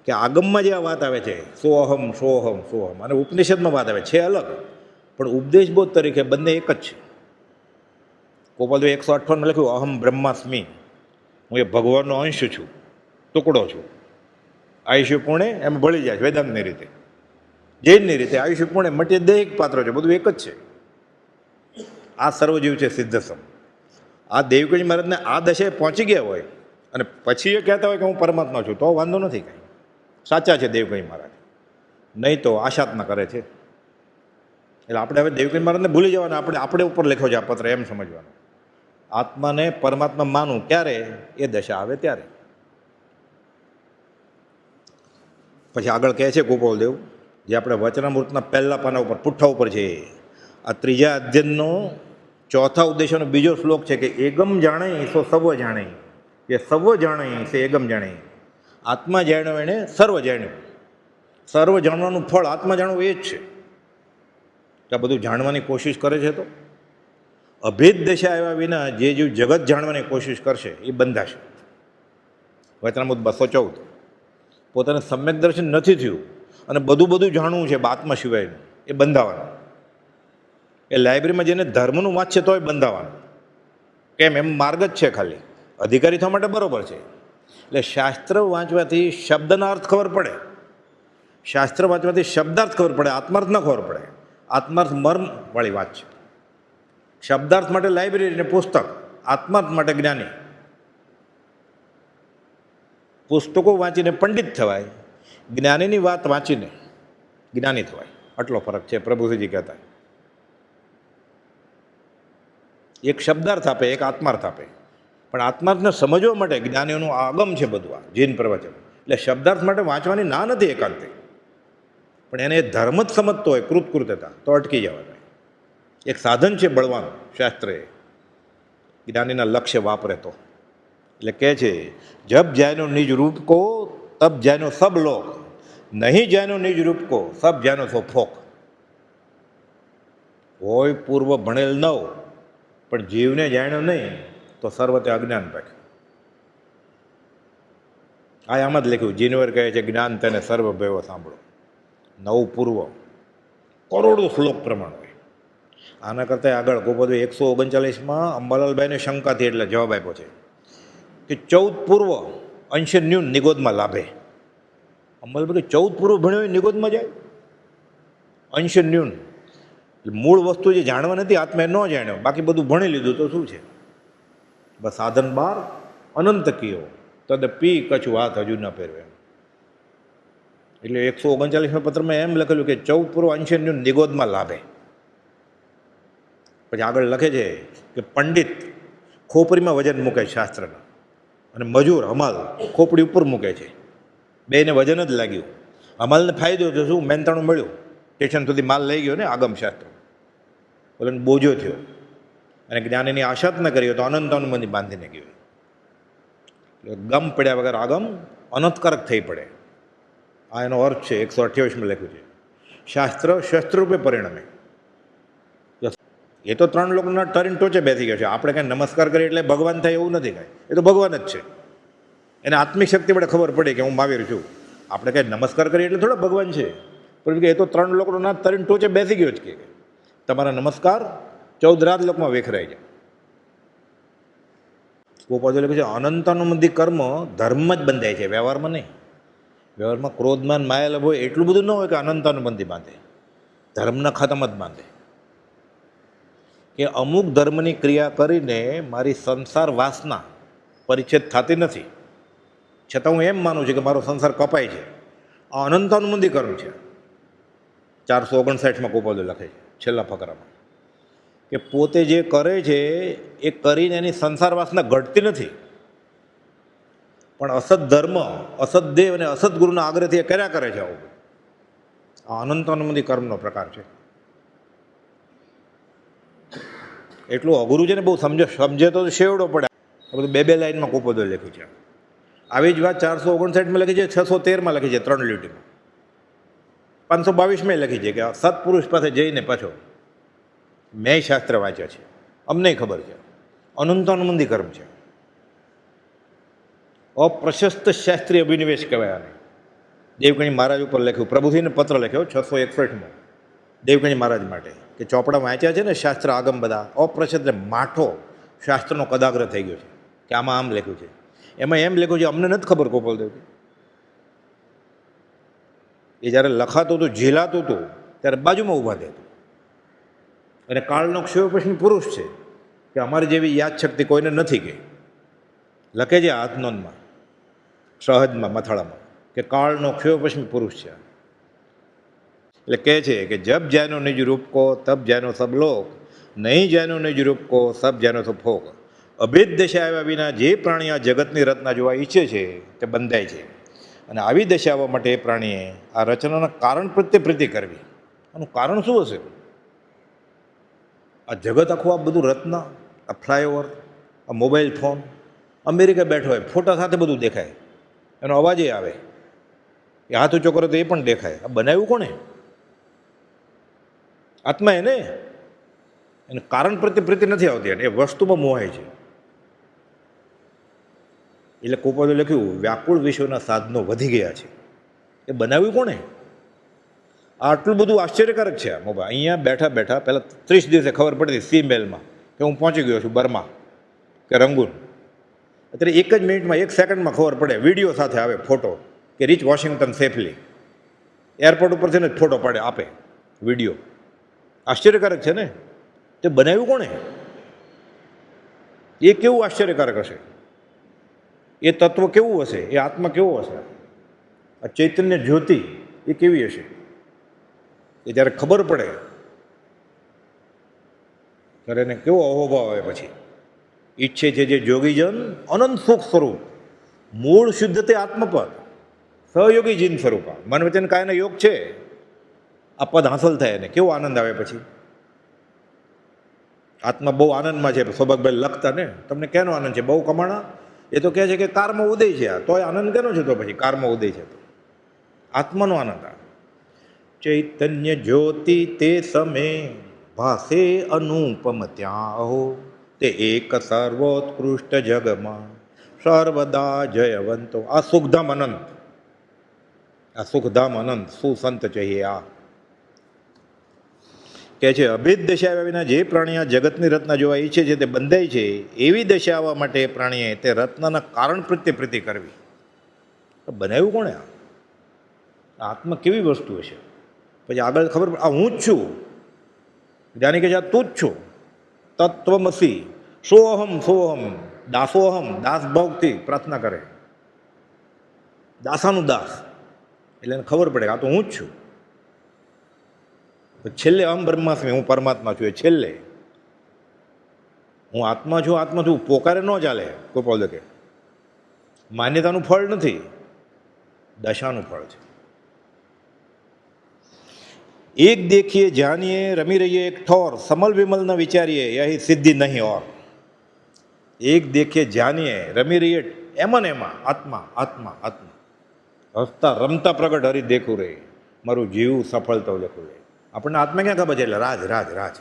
કે આગમમાં જે આ વાત આવે છે સોહમ સોહમ સોહમ, અને ઉપનિષદમાં વાત આવે છે અલગ, પણ ઉપદેશબોધ તરીકે બંને એક જ છે. ગોપાલદેવ 158 લખ્યું અહમ બ્રહ્માસ્મિ, હું એ ભગવાનનો અંશ છું, ટુકડો છું. આયુષ્ય પુણે એમ ભળી જાય વેદાંતની રીતે. જૈનની રીતે આયુષ્ય પુણે મટી દૈહિક પાત્ર છે, બધું એક જ છે. આ સર્વજીવ છે સિદ્ધસમ. આ દેવકજી મહારાજને આ દશાએ પહોંચી ગયા હોય અને પછી એ કહેતા હોય કે હું પરમાત્મા છું, તો વાંધો નથી કાંઈ. સાચા છે દેવકજી મહારાજ, નહીં તો આશાત્મા કરે છે. એટલે આપણે હવે દેવકજી મહારાજને ભૂલી જવાના. આપણે ઉપર લખ્યો છે આ પત્ર, એમ સમજવાનું. આત્માને પરમાત્મા માનું ક્યારે? એ દશા આવે ત્યારે. પછી આગળ કહે છે ગોપાલદેવ, જે આપણે વચનામૃતના પહેલા પાના ઉપર પુઠ્ઠા ઉપર છે, આ ત્રીજા અધ્યયનનો ચોથા ઉદ્દેશનો બીજો શ્લોક છે કે એગમ જાણે સો સર્વ જાણે, એ સર્વ જાણે સે એગમ જાણે. આત્મા જાણ્યો એણે સર્વ જાણ્યું. સર્વ જાણવાનું ફળ આત્મા જાણવું એ જ છે. કે આ બધું જાણવાની કોશિશ કરે છે તો અભેદ દશા આવ્યા વિના જે જગત જાણવાની કોશિશ કરશે એ બંધાશે. વચનામૃત 214. પોતાને સમ્યક દર્શન નથી થયું અને બધું જાણવું છે આત્મા સિવાયનું, એ બંધાવાનું. એ લાઇબ્રેરીમાં જઈને ધર્મનું વાંચશે તોય બંધાવાનું. કેમ? એમ માર્ગ જ છે, ખાલી અધિકારી થવા માટે બરાબર છે. એટલે શાસ્ત્ર વાંચવાથી શબ્દના અર્થ ખબર પડે, શાસ્ત્ર વાંચવાથી શબ્દાર્થ ખબર પડે, આત્માર્થ ન ખબર પડે. આત્માર્થ મર્મવાળી વાત છે. શબ્દાર્થ માટે લાઇબ્રેરી ને પુસ્તક, આત્માર્થ માટે જ્ઞાની. પુસ્તકો વાંચીને પંડિત થવાય, જ્ઞાનીની વાત વાંચીને જ્ઞાની થવાય. આટલો ફરક છે. પ્રભુજી કહેતા એક શબ્દાર્થ આપે, એક આત્માર્થ આપે. પણ આત્માર્થને સમજવા માટે જ્ઞાનીઓનું આગમ છે બધું, આ જૈન પ્રવચન. એટલે શબ્દાર્થ માટે વાંચવાની ના નથી એકાંતે, પણ એને ધર્મ જ સમજતો હોય કૃતકૃત્યતા તો અટકી જવાનું. એક સાધન છે બળવાનું શાસ્ત્ર, એ જ્ઞાનીના લક્ષ્ય વાપરે તો. એટલે કહે છે જબ જાયનો નિજ રૂપ કો તબ જાયનો સબ લોક, નહીં જાયનો નિજ રૂપ કો સબ જાયનો સો ફોક. હોય પૂર્વ ભણેલ નવ, પણ જીવને જાણ્યો નહીં તો સર્વતે અજ્ઞાન પાક. આ આમ જ લખ્યું. જીનવર કહે છે જ્ઞાન તેને સર્વ ભેવો સાંભળો. નવ પૂર્વ કરોડો શ્લોક પ્રમાણ હોય. આના કરતાં આગળ ગોપાલભાઈ 139માં અંબાલાલભાઈને શંકાથી એટલે જવાબ આપ્યો છે કે 14 પૂર્વ અંશ ન્યૂન નિગોદમાં લાભે. અંબાલાલભાઈ 14 પૂર્વ ભણ્યો નિગોદમાં જાય? અંશ ન્યૂન મૂળ વસ્તુ જે જાણવા નથી આત્માએ ન જાણ્યો, બાકી બધું ભણી લીધું તો શું છે? બસ સાધન બાર અનંત કયો તદ પી કછું હાથ હજુ ન પહેરવે. એટલે 139માં પત્રમાં એમ લખેલું કે 14 પૂર્વ અંશ ન્યૂન નિગોદમાં લાભે. પછી આગળ લખે છે કે પંડિત ખોપરીમાં વજન મૂકે શાસ્ત્રના, અને મજૂર હમાલ ખોપડી ઉપર મૂકે છે. બેને વજન જ લાગ્યું. હમાલને ફાયદો તો શું? મહેનતાણું મળ્યું, સ્ટેશન સુધી માલ લઈ ગયો ને આગમ શાસ્ત્ર, બોલે બોજો થયો. અને જ્ઞાનીની આશા જ ન કરી તો અનંત અનુમતિ બાંધીને ગયો. એટલે ગમ પડ્યા વગર આગમ અનંતકારક થઈ પડે. આ એનો અર્થ છે. 128માં લખ્યું છે શાસ્ત્ર શસ્ત્રરૂપે પરિણમે. એ તો 3 લોકોના ટરીને ટોચે બેસી ગયો છે. આપણે કાંઈ નમસ્કાર કરીએ એટલે ભગવાન થાય એવું નથી. કાંઈ એ તો ભગવાન જ છે. એને આત્મિક શક્તિ વડે ખબર પડી કે હું મહાવીર છું. આપણે કાંઈ નમસ્કાર કરીએ એટલે થોડા ભગવાન છે. પરંતુ કે એ તો 3 લોકોના તરીને ટોચે બેસી ગયો જ કે તમારા નમસ્કાર 14 રાત લોકમાં વેખરાઈ જાય. ગોપાલ લખે છે અનંતાનુબંધી કર્મ ધર્મ જ બંધાય છે, વ્યવહારમાં નહીં. વ્યવહારમાં ક્રોધમાન માયા લોભ હોય એટલું બધું ન હોય કે અનંતાનુબંધી બાંધે, ધર્મના ખાતામાં જ બાંધે. કે અમુક ધર્મની ક્રિયા કરીને મારી સંસાર વાસના પરિચ્છેદ થતી નથી, છતાં હું એમ માનું છું કે મારો સંસાર કપાય છે. આ અનંતાનુબંધી કર્મ છે. 459માં ગોપાલ લખે છે છેલ્લા ફકરામાં કે પોતે જે કરે છે એ કરીને એની સંસાર વાસના ઘટતી નથી, પણ અસત ધર્મ, અસત દેવ અને અસત ગુરુના આગ્રહથી એ કર્યા કરે છે. આવું આ અનંતાનુબંધી કર્મનો પ્રકાર છે. એટલું અઘરું છે ને, બહુ સમજે તો શેવડો પડે. આ બધું 2 લાઈનમાં ગોપાલ લખ્યું છે. આવી જ વાત 459માં લખી છે, 613માં લખી છે, 3 લીટીમાં. 522માં લખી છે કે સત્પુરુષ પાસે જઈને પાછો મેં શાસ્ત્ર વાંચ્યા છે, અમને ખબર છે. અનંતાનુબંધી કર્મ છે. અપ્રશસ્ત શાસ્ત્રીય અભિનિવેશ કહેવાય આને. દેવકણી મહારાજ ઉપર લખ્યું, પ્રભુજીને પત્ર લખ્યો 661માં દેવકણી મહારાજ માટે કે ચોપડા વાંચ્યા છે ને શાસ્ત્ર આગમ બધા. અપ્રશસ્ત માઠો શાસ્ત્રનો કદાગ્રહ થઈ ગયો છે કે આમાં આમ લખ્યું છે, એમાં એમ લખ્યું છે, અમને નથી ખબર. ગોપાલદેવ એ જ્યારે લખાતું હતું, ઝીલાતું હતું, ત્યારે બાજુમાં ઊભા થયા. અને કાળનો ક્ષયોપશ્મી પુરુષ છે કે અમારી જેવી યાદશક્તિ કોઈને નથી. કે લખે છે હાથનોંધમાં, સહજમાં, મથાળામાં કે કાળનો ક્ષયોપશ્મી પુરુષ છે. એટલે કહે છે કે જબ જાયનો નિજ રૂપ કો તબ જાયનો સબ લોક, નહીં જાયનો નિજ રૂપ કો સબ જાયનો સબ ફોક. અભેદ દશા આવ્યા વિના જે પ્રાણી આ જગતની રચના જોવા ઈચ્છે છે તે બંધાય છે. અને આવી દશા આવવા માટે એ પ્રાણીએ આ રચનાના કારણ પ્રત્યે પ્રીતિ કરવી. આનું કારણ શું હશે? આ જગત આખું આ બધું રત્ન, આ ફ્લાયઓવર, આ મોબાઈલ ફોન, અમેરિકા બેઠો હોય ફોટા સાથે બધું દેખાય, એનો અવાજ આવે, એ હાથ ઊંચો કરે તો એ પણ દેખાય. આ બનાવ્યું કોણે? આત્મા એને કારણ પ્રત્યે પ્રીતિ નથી આવતી, એ વસ્તુમાં મોહાય છે. એટલે કોપાલે લખ્યું, વ્યાકુળ વિશ્વના સાધનો વધી ગયા છે. એ બનાવ્યું કોણે? આટલું બધું આશ્ચર્યકારક છે આ મોબાઈલ. અહીંયા બેઠા બેઠા પહેલાં 30 દિવસે ખબર પડતી સી મેલમાં કે હું પહોંચી ગયો છું બર્મા કે રંગૂન. અત્યારે 1 જ મિનિટમાં 1 સેકન્ડમાં ખબર પડે, વિડીયો સાથે આવે ફોટો કે રીચ વોશિંગ્ટન સેફલી. એરપોર્ટ ઉપરથી ને ફોટો પાડે આપે, વિડીયો. આશ્ચર્યકારક છે ને? તે બનાવ્યું કોણે? એ કેવું આશ્ચર્યકારક હશે? એ તત્વ કેવું હશે? એ આત્મા કેવો હશે? આ ચૈતન્ય જ્યોતિ એ કેવી હશે? એ જ્યારે ખબર પડે ત્યારે એને કેવો અહોભાવ આવે. પછી ઈચ્છે છે જે જોગીજન અનંત સુખ સ્વરૂપ, મૂળ શુદ્ધ તે આત્મપદ, સહયોગી જીન સ્વરૂપા. મન વચન કાયના યોગ છે, આ પદ હાંસલ થાય એને કેવો આનંદ આવે. પછી આત્મા બહુ આનંદમાં છે. સૌભાગભાઈ લખતા ને, તમને કેનો આનંદ છે? બહુ કમાણા? એ તો કહે છે કે કારમાં ઉદય છે. આ તોય આનંદ કેનો છે? તો પછી કારમાં ઉદય છે તો આત્માનો આનંદ. ચૈતન્ય જ્યોતિ તે સમે ભાસે અનુપમ ત્યાં અહો, તે એક સર્વોત્કૃષ્ટ જગમાં સર્વદા જયવંતો. આ સુખધામ અનંત, આ સુખધામ અનંત શું સંત चाहिए. આ કહે છે, અભેદ દશા આવ્યા વિના જે પ્રાણી આ જગતની રચના જોવા ઈચ્છે છે તે બંધાય છે. એવી દશા આવવા માટે એ પ્રાણીએ તે રત્નના કારણ પ્રત્યે પ્રીતિ કરવી. બનાવ્યું કોણે? આ આત્મા કેવી વસ્તુ હશે? પછી આગળ ખબર પડે, આ હું જ છું. જ્ઞાની કહે છે આ તું જ છું. તત્વમસી સોહમ સોહમ દાસોહમ. દાસ ભાવથી પ્રાર્થના કરે, દાસાનું દાસ. એટલે એને ખબર પડે આ તો હું જ છું. છેલ્લે અહમ બ્રહ્માસ્મિ, હું પરમાત્મા છું. એ છેલ્લે હું આત્મા છું, આત્મા છું પોકારે ન ચાલે. ગોપાલ કે માન્યતાનું ફળ નથી, દશાનું ફળ છે. એક દેખીએ જાણીએ રમી રહીએ એક ઠોર, સમલ વિમલ ન વિચારીએ યહી સિદ્ધિ નહીં ઓર. એક દેખીએ જાણીએ રમી રહીએ એમાં ને એમાં આત્મા આત્મા આત્મા. હસતા રમતા પ્રગટ હરી દેખું રે, મારું જીવ સફળ તો લખું રે. આપણને આત્મા ક્યાં ખબર છે? એટલે રાજ રાજ રાજ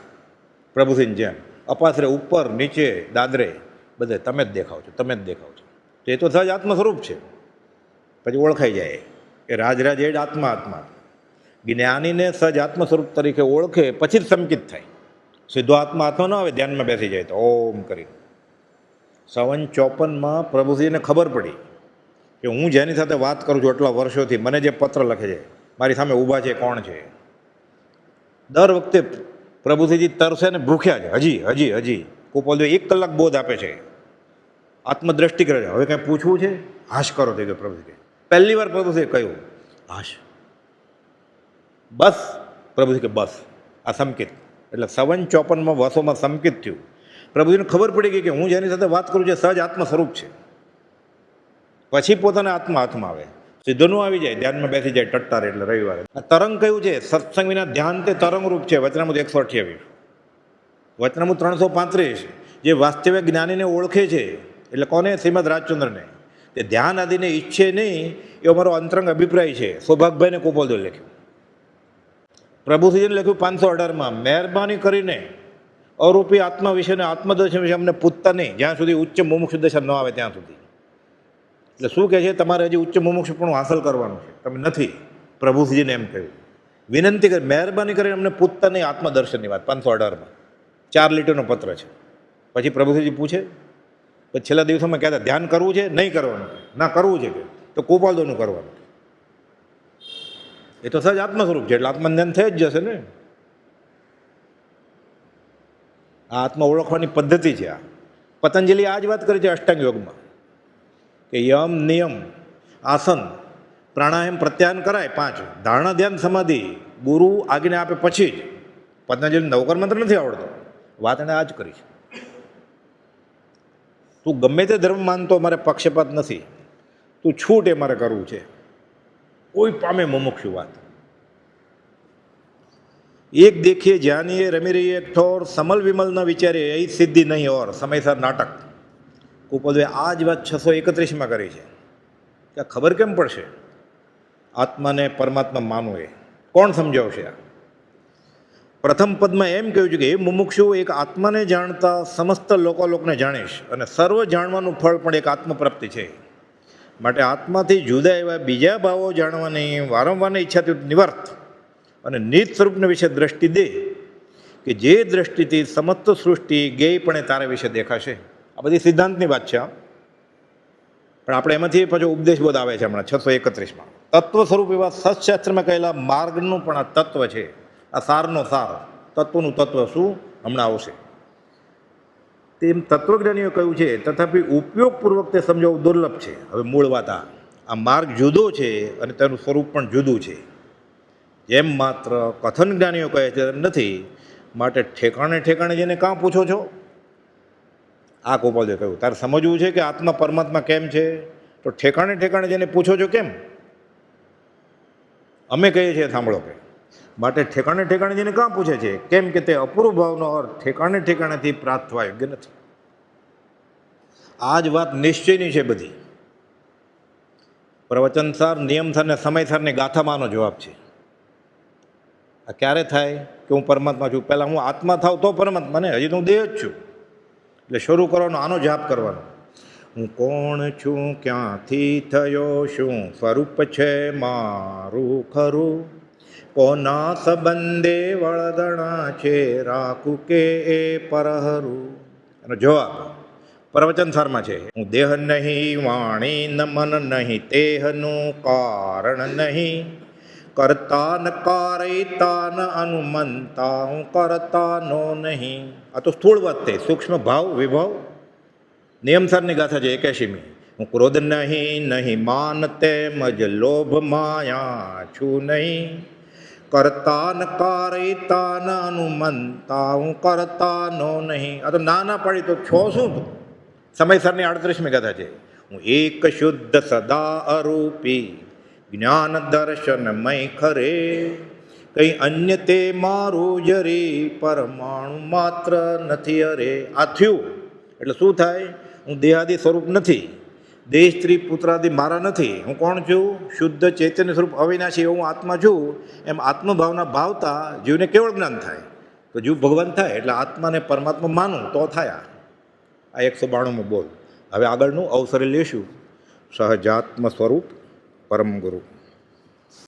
પ્રભુસિંહ જેમ અપાસરે ઉપર નીચે દાદરે બધે તમે જ દેખાવ છો, તમે જ દેખાવ છો. તો એ તો સહજ આત્મ સ્વરૂપ છે. પછી ઓળખાઈ જાય કે રાજ રાજ એ જ આત્મા આત્મા. જ્ઞાનીને સહજ આત્મ સ્વરૂપ તરીકે ઓળખે પછી જ સંકિત થાય. સીધો આત્મા હાથમાં ન આવે, ધ્યાનમાં બેસી જાય તો ઓમ કરી. 54 પ્રભુસિંહને ખબર પડી કે હું જેની સાથે વાત કરું છું આટલા વર્ષોથી, મને જે પત્ર લખે છે, મારી સામે ઊભા છે કોણ છે. દર વખતે પ્રભુસિંહજી તરસે ને ભૂખ્યા છે. હજી હજી હજી ગોપાલદેવ 1 કલાક બોધ આપે છે, આત્મદ્રષ્ટિ કરે છે. હવે કાંઈ પૂછવું છે? હાશ કરો થઈ ગયો પ્રભુસિંહ. પહેલી વાર પ્રભુસિંહે કહ્યું હાશ. બસ પ્રભુજી કે બસ. આ સંકિત એટલે 54 વર્ષોમાં સંકિત થયું. પ્રભુજીને ખબર પડી ગઈ કે હું જેની સાથે વાત કરું છું સહજ આત્મ સ્વરૂપ છે. પછી પોતાના આત્મા હાથમાં આવે, સીધો નું આવી જાય, ધ્યાનમાં બેસી જાય ટટ્ટાર. એટલે રવિવારે આ તરંગ કયું છે? સત્સંગ વિના ધ્યાન તે તરંગ રૂપ છે. વચનામૃત 128, વચનામૃત 335. જે વાસ્તવિક જ્ઞાનીને ઓળખે છે એટલે કોને? શ્રીમદ રાજચંદ્રને. તે ધ્યાન આદિને ઈચ્છે નહીં એવો મારો અંતરંગ અભિપ્રાય છે. સૌભાગભાઈને કોપોલદેવ લખ્યું. પ્રભુસિંહજીને લખ્યું 518. મહેરબાની કરીને અરૂપી આત્મા વિશે ને આત્મદર્શન વિશે અમને પૂછતા નહીં જ્યાં સુધી ઉચ્ચ મુમુક્ષ દશા ન આવે ત્યાં સુધી. એટલે શું કહે છે? તમારે હજી ઉચ્ચ મુમુક્ષપણું હાંસલ કરવાનું છે, તમે નથી. પ્રભુસિંહજીને એમ કહ્યું. વિનંતી કરી મહેરબાની કરીને અમને પૂછતા નહીં આત્મદર્શનની વાત. 518 4 લીટીનો પત્ર છે. પછી પ્રભુસિંહજી પૂછે, પછી છેલ્લા દિવસોમાં કહેતા ધ્યાન કરવું છે? નહીં કરવાનું. ના કરવું છે કે તો કોપાલદોનું કરવાનું. એ તો સહજ આત્મ સ્વરૂપ છે એટલે આત્મજ્ઞાન થઈ જ જશે ને. આ આત્મા ઓળખવાની પદ્ધતિ છે. આ પતંજલિ આ જ વાત કરી છે અષ્ટાંગ યોગમાં કે યમ નિયમ આસન પ્રાણાયામ પ્રત્યાયન કરાય 5, ધારણા ધ્યાન સમાધિ ગુરુ આજ્ઞા આપે પછી જ. પતંજલિ નવકર મંત્ર નથી આવડતો, વાત એણે આ જ કરી છે. તું ગમે તે ધર્મ માનતો, મારે પક્ષપાત નથી, તું છૂટ એ મારે કરવું છે. કોઈ પામે મુમુક્ષુ વાત। एक देखिए जानिए रमी रही एक ठोर समल विमल न विचारे यही सिद्धि नहीं और समयसर नाटक। કુપોદે આ જ વાત 631માં કરી છે કે ખબર કેમ પડશે આત્માને પરમાત્મા માનવું એ કોણ સમજાવશે? આ પ્રથમ પદમાં એમ કહ્યું છે કે એ મુમુક્ષુ એક આત્માને જાણતા સમસ્ત લોકોને જાણીશ અને સર્વ જાણવાનું ફળ પણ એક આત્મપ્રાપ્તિ છે। માટે આત્માથી જુદા એવા બીજા ભાવો જાણવાની વારંવારની ઈચ્છાથી નિવર્ત અને નિજ સ્વરૂપને વિશે દ્રષ્ટિ દે કે જે દ્રષ્ટિથી સમસ્ત સૃષ્ટિ ગેયપણે તારા વિશે દેખાશે। આ બધી સિદ્ધાંતની વાત છે, પણ આપણે એમાંથી પાછો ઉપદેશબોધ આવે છે હમણાં 631માં। તત્વ સ્વરૂપ એવા સત્શાસ્ત્રમાં કહેલા માર્ગનું પણ આ તત્વ છે, આ સારનો સાર, તત્વનું તત્વ શું હમણાં આવશે। તેમ તત્વજ્ઞાનીઓ કહ્યું છે, તથાપિ ઉપયોગપૂર્વક તે સમજાવવું દુર્લભ છે। હવે મૂળ વાત આ માર્ગ જુદો છે અને તેનું સ્વરૂપ પણ જુદું છે। જેમ માત્ર કથન જ્ઞાનીઓ કહે છે એમ નથી, માટે ઠેકાણે ઠેકાણે જેને કાં પૂછો છો? આ ગોપાલે કહ્યું તારે સમજવું છે કે આત્મા પરમાત્મા કેમ છે, તો ઠેકાણે ઠેકાણે જેને પૂછો છો કેમ? અમે કહીએ છીએ સાંભળો કે માટે ઠેકાણે ઠેકાણે જેને કાં પૂછે છે કેમ કે તે અપૂર્વ ભાવનો અર્થ ઠેકાણે ઠેકાણેથી પ્રાપ્ત થવા યોગ્ય નથી। આ જ વાત નિશ્ચયની છે બધી। પ્રવચનસાર, નિયમસાર ને સમયસારની ગાથામાંનો જવાબ છે। આ ક્યારે થાય કે હું પરમાત્મા છું? પહેલાં હું આત્મા થાવ તો પરમાત્મા ને, હજી તો હું દેહ જ છું। એટલે શરૂ કરવાનો આનો જાપ કરવાનો, હું કોણ છું, ક્યાંથી થયો, શું સ્વરૂપ છે મારું ખરું, કોના સંબંધે વળદણા છે, રાખું કે એ પરહરું। એનો જવાબ પ્રવચનસારમાં છે, હું દેહ નહીં, વાણી ન મન નહીં, તેહનું કારણ નહીં, કરતા ન કારયતા ન અનુમંતા, હું કરતાનો નહીં। આ તો સ્થૂળ વાત થઈ, સૂક્ષ્મ ભાવ વિભાવ નિયમસારની ગાથા છે 81મી। હું ક્રોધ નહીં, નહીં માન તેમજ લોભ માયા છું નહીં, કરતા ન કારયતા ન અનુમંતા, હું કરતાનો નહીં। આ તો ના પાડી તો છો શું? સમયસરની 38મી ગાથા છે, હું એક શુદ્ધ સદા અરૂપી, જ્ઞાન દર્શનમય ખરે, કંઈ અન્ય તે મારું જરી, પરમાણુ માત્ર નથી અરે। આ થયું એટલે શું થાય? હું દેહાદી સ્વરૂપ નથી, દેહ સ્ત્રી પુત્રાદિ મારા નથી। હું કોણ છું? શુદ્ધ ચૈતન્ય સ્વરૂપ અવિનાશી હું આત્મા છું। એમ આત્મભાવના ભાવતા જીવને કેવળ જ્ઞાન થાય, તો જીવ ભગવાન થાય। એટલે આત્માને પરમાત્મા માનું તો થાય। આ 192માં બોલ। હવે આગળનું અવસરે લેશું, સહજાત્મ સ્વરૂપ પરમ ગુરુ।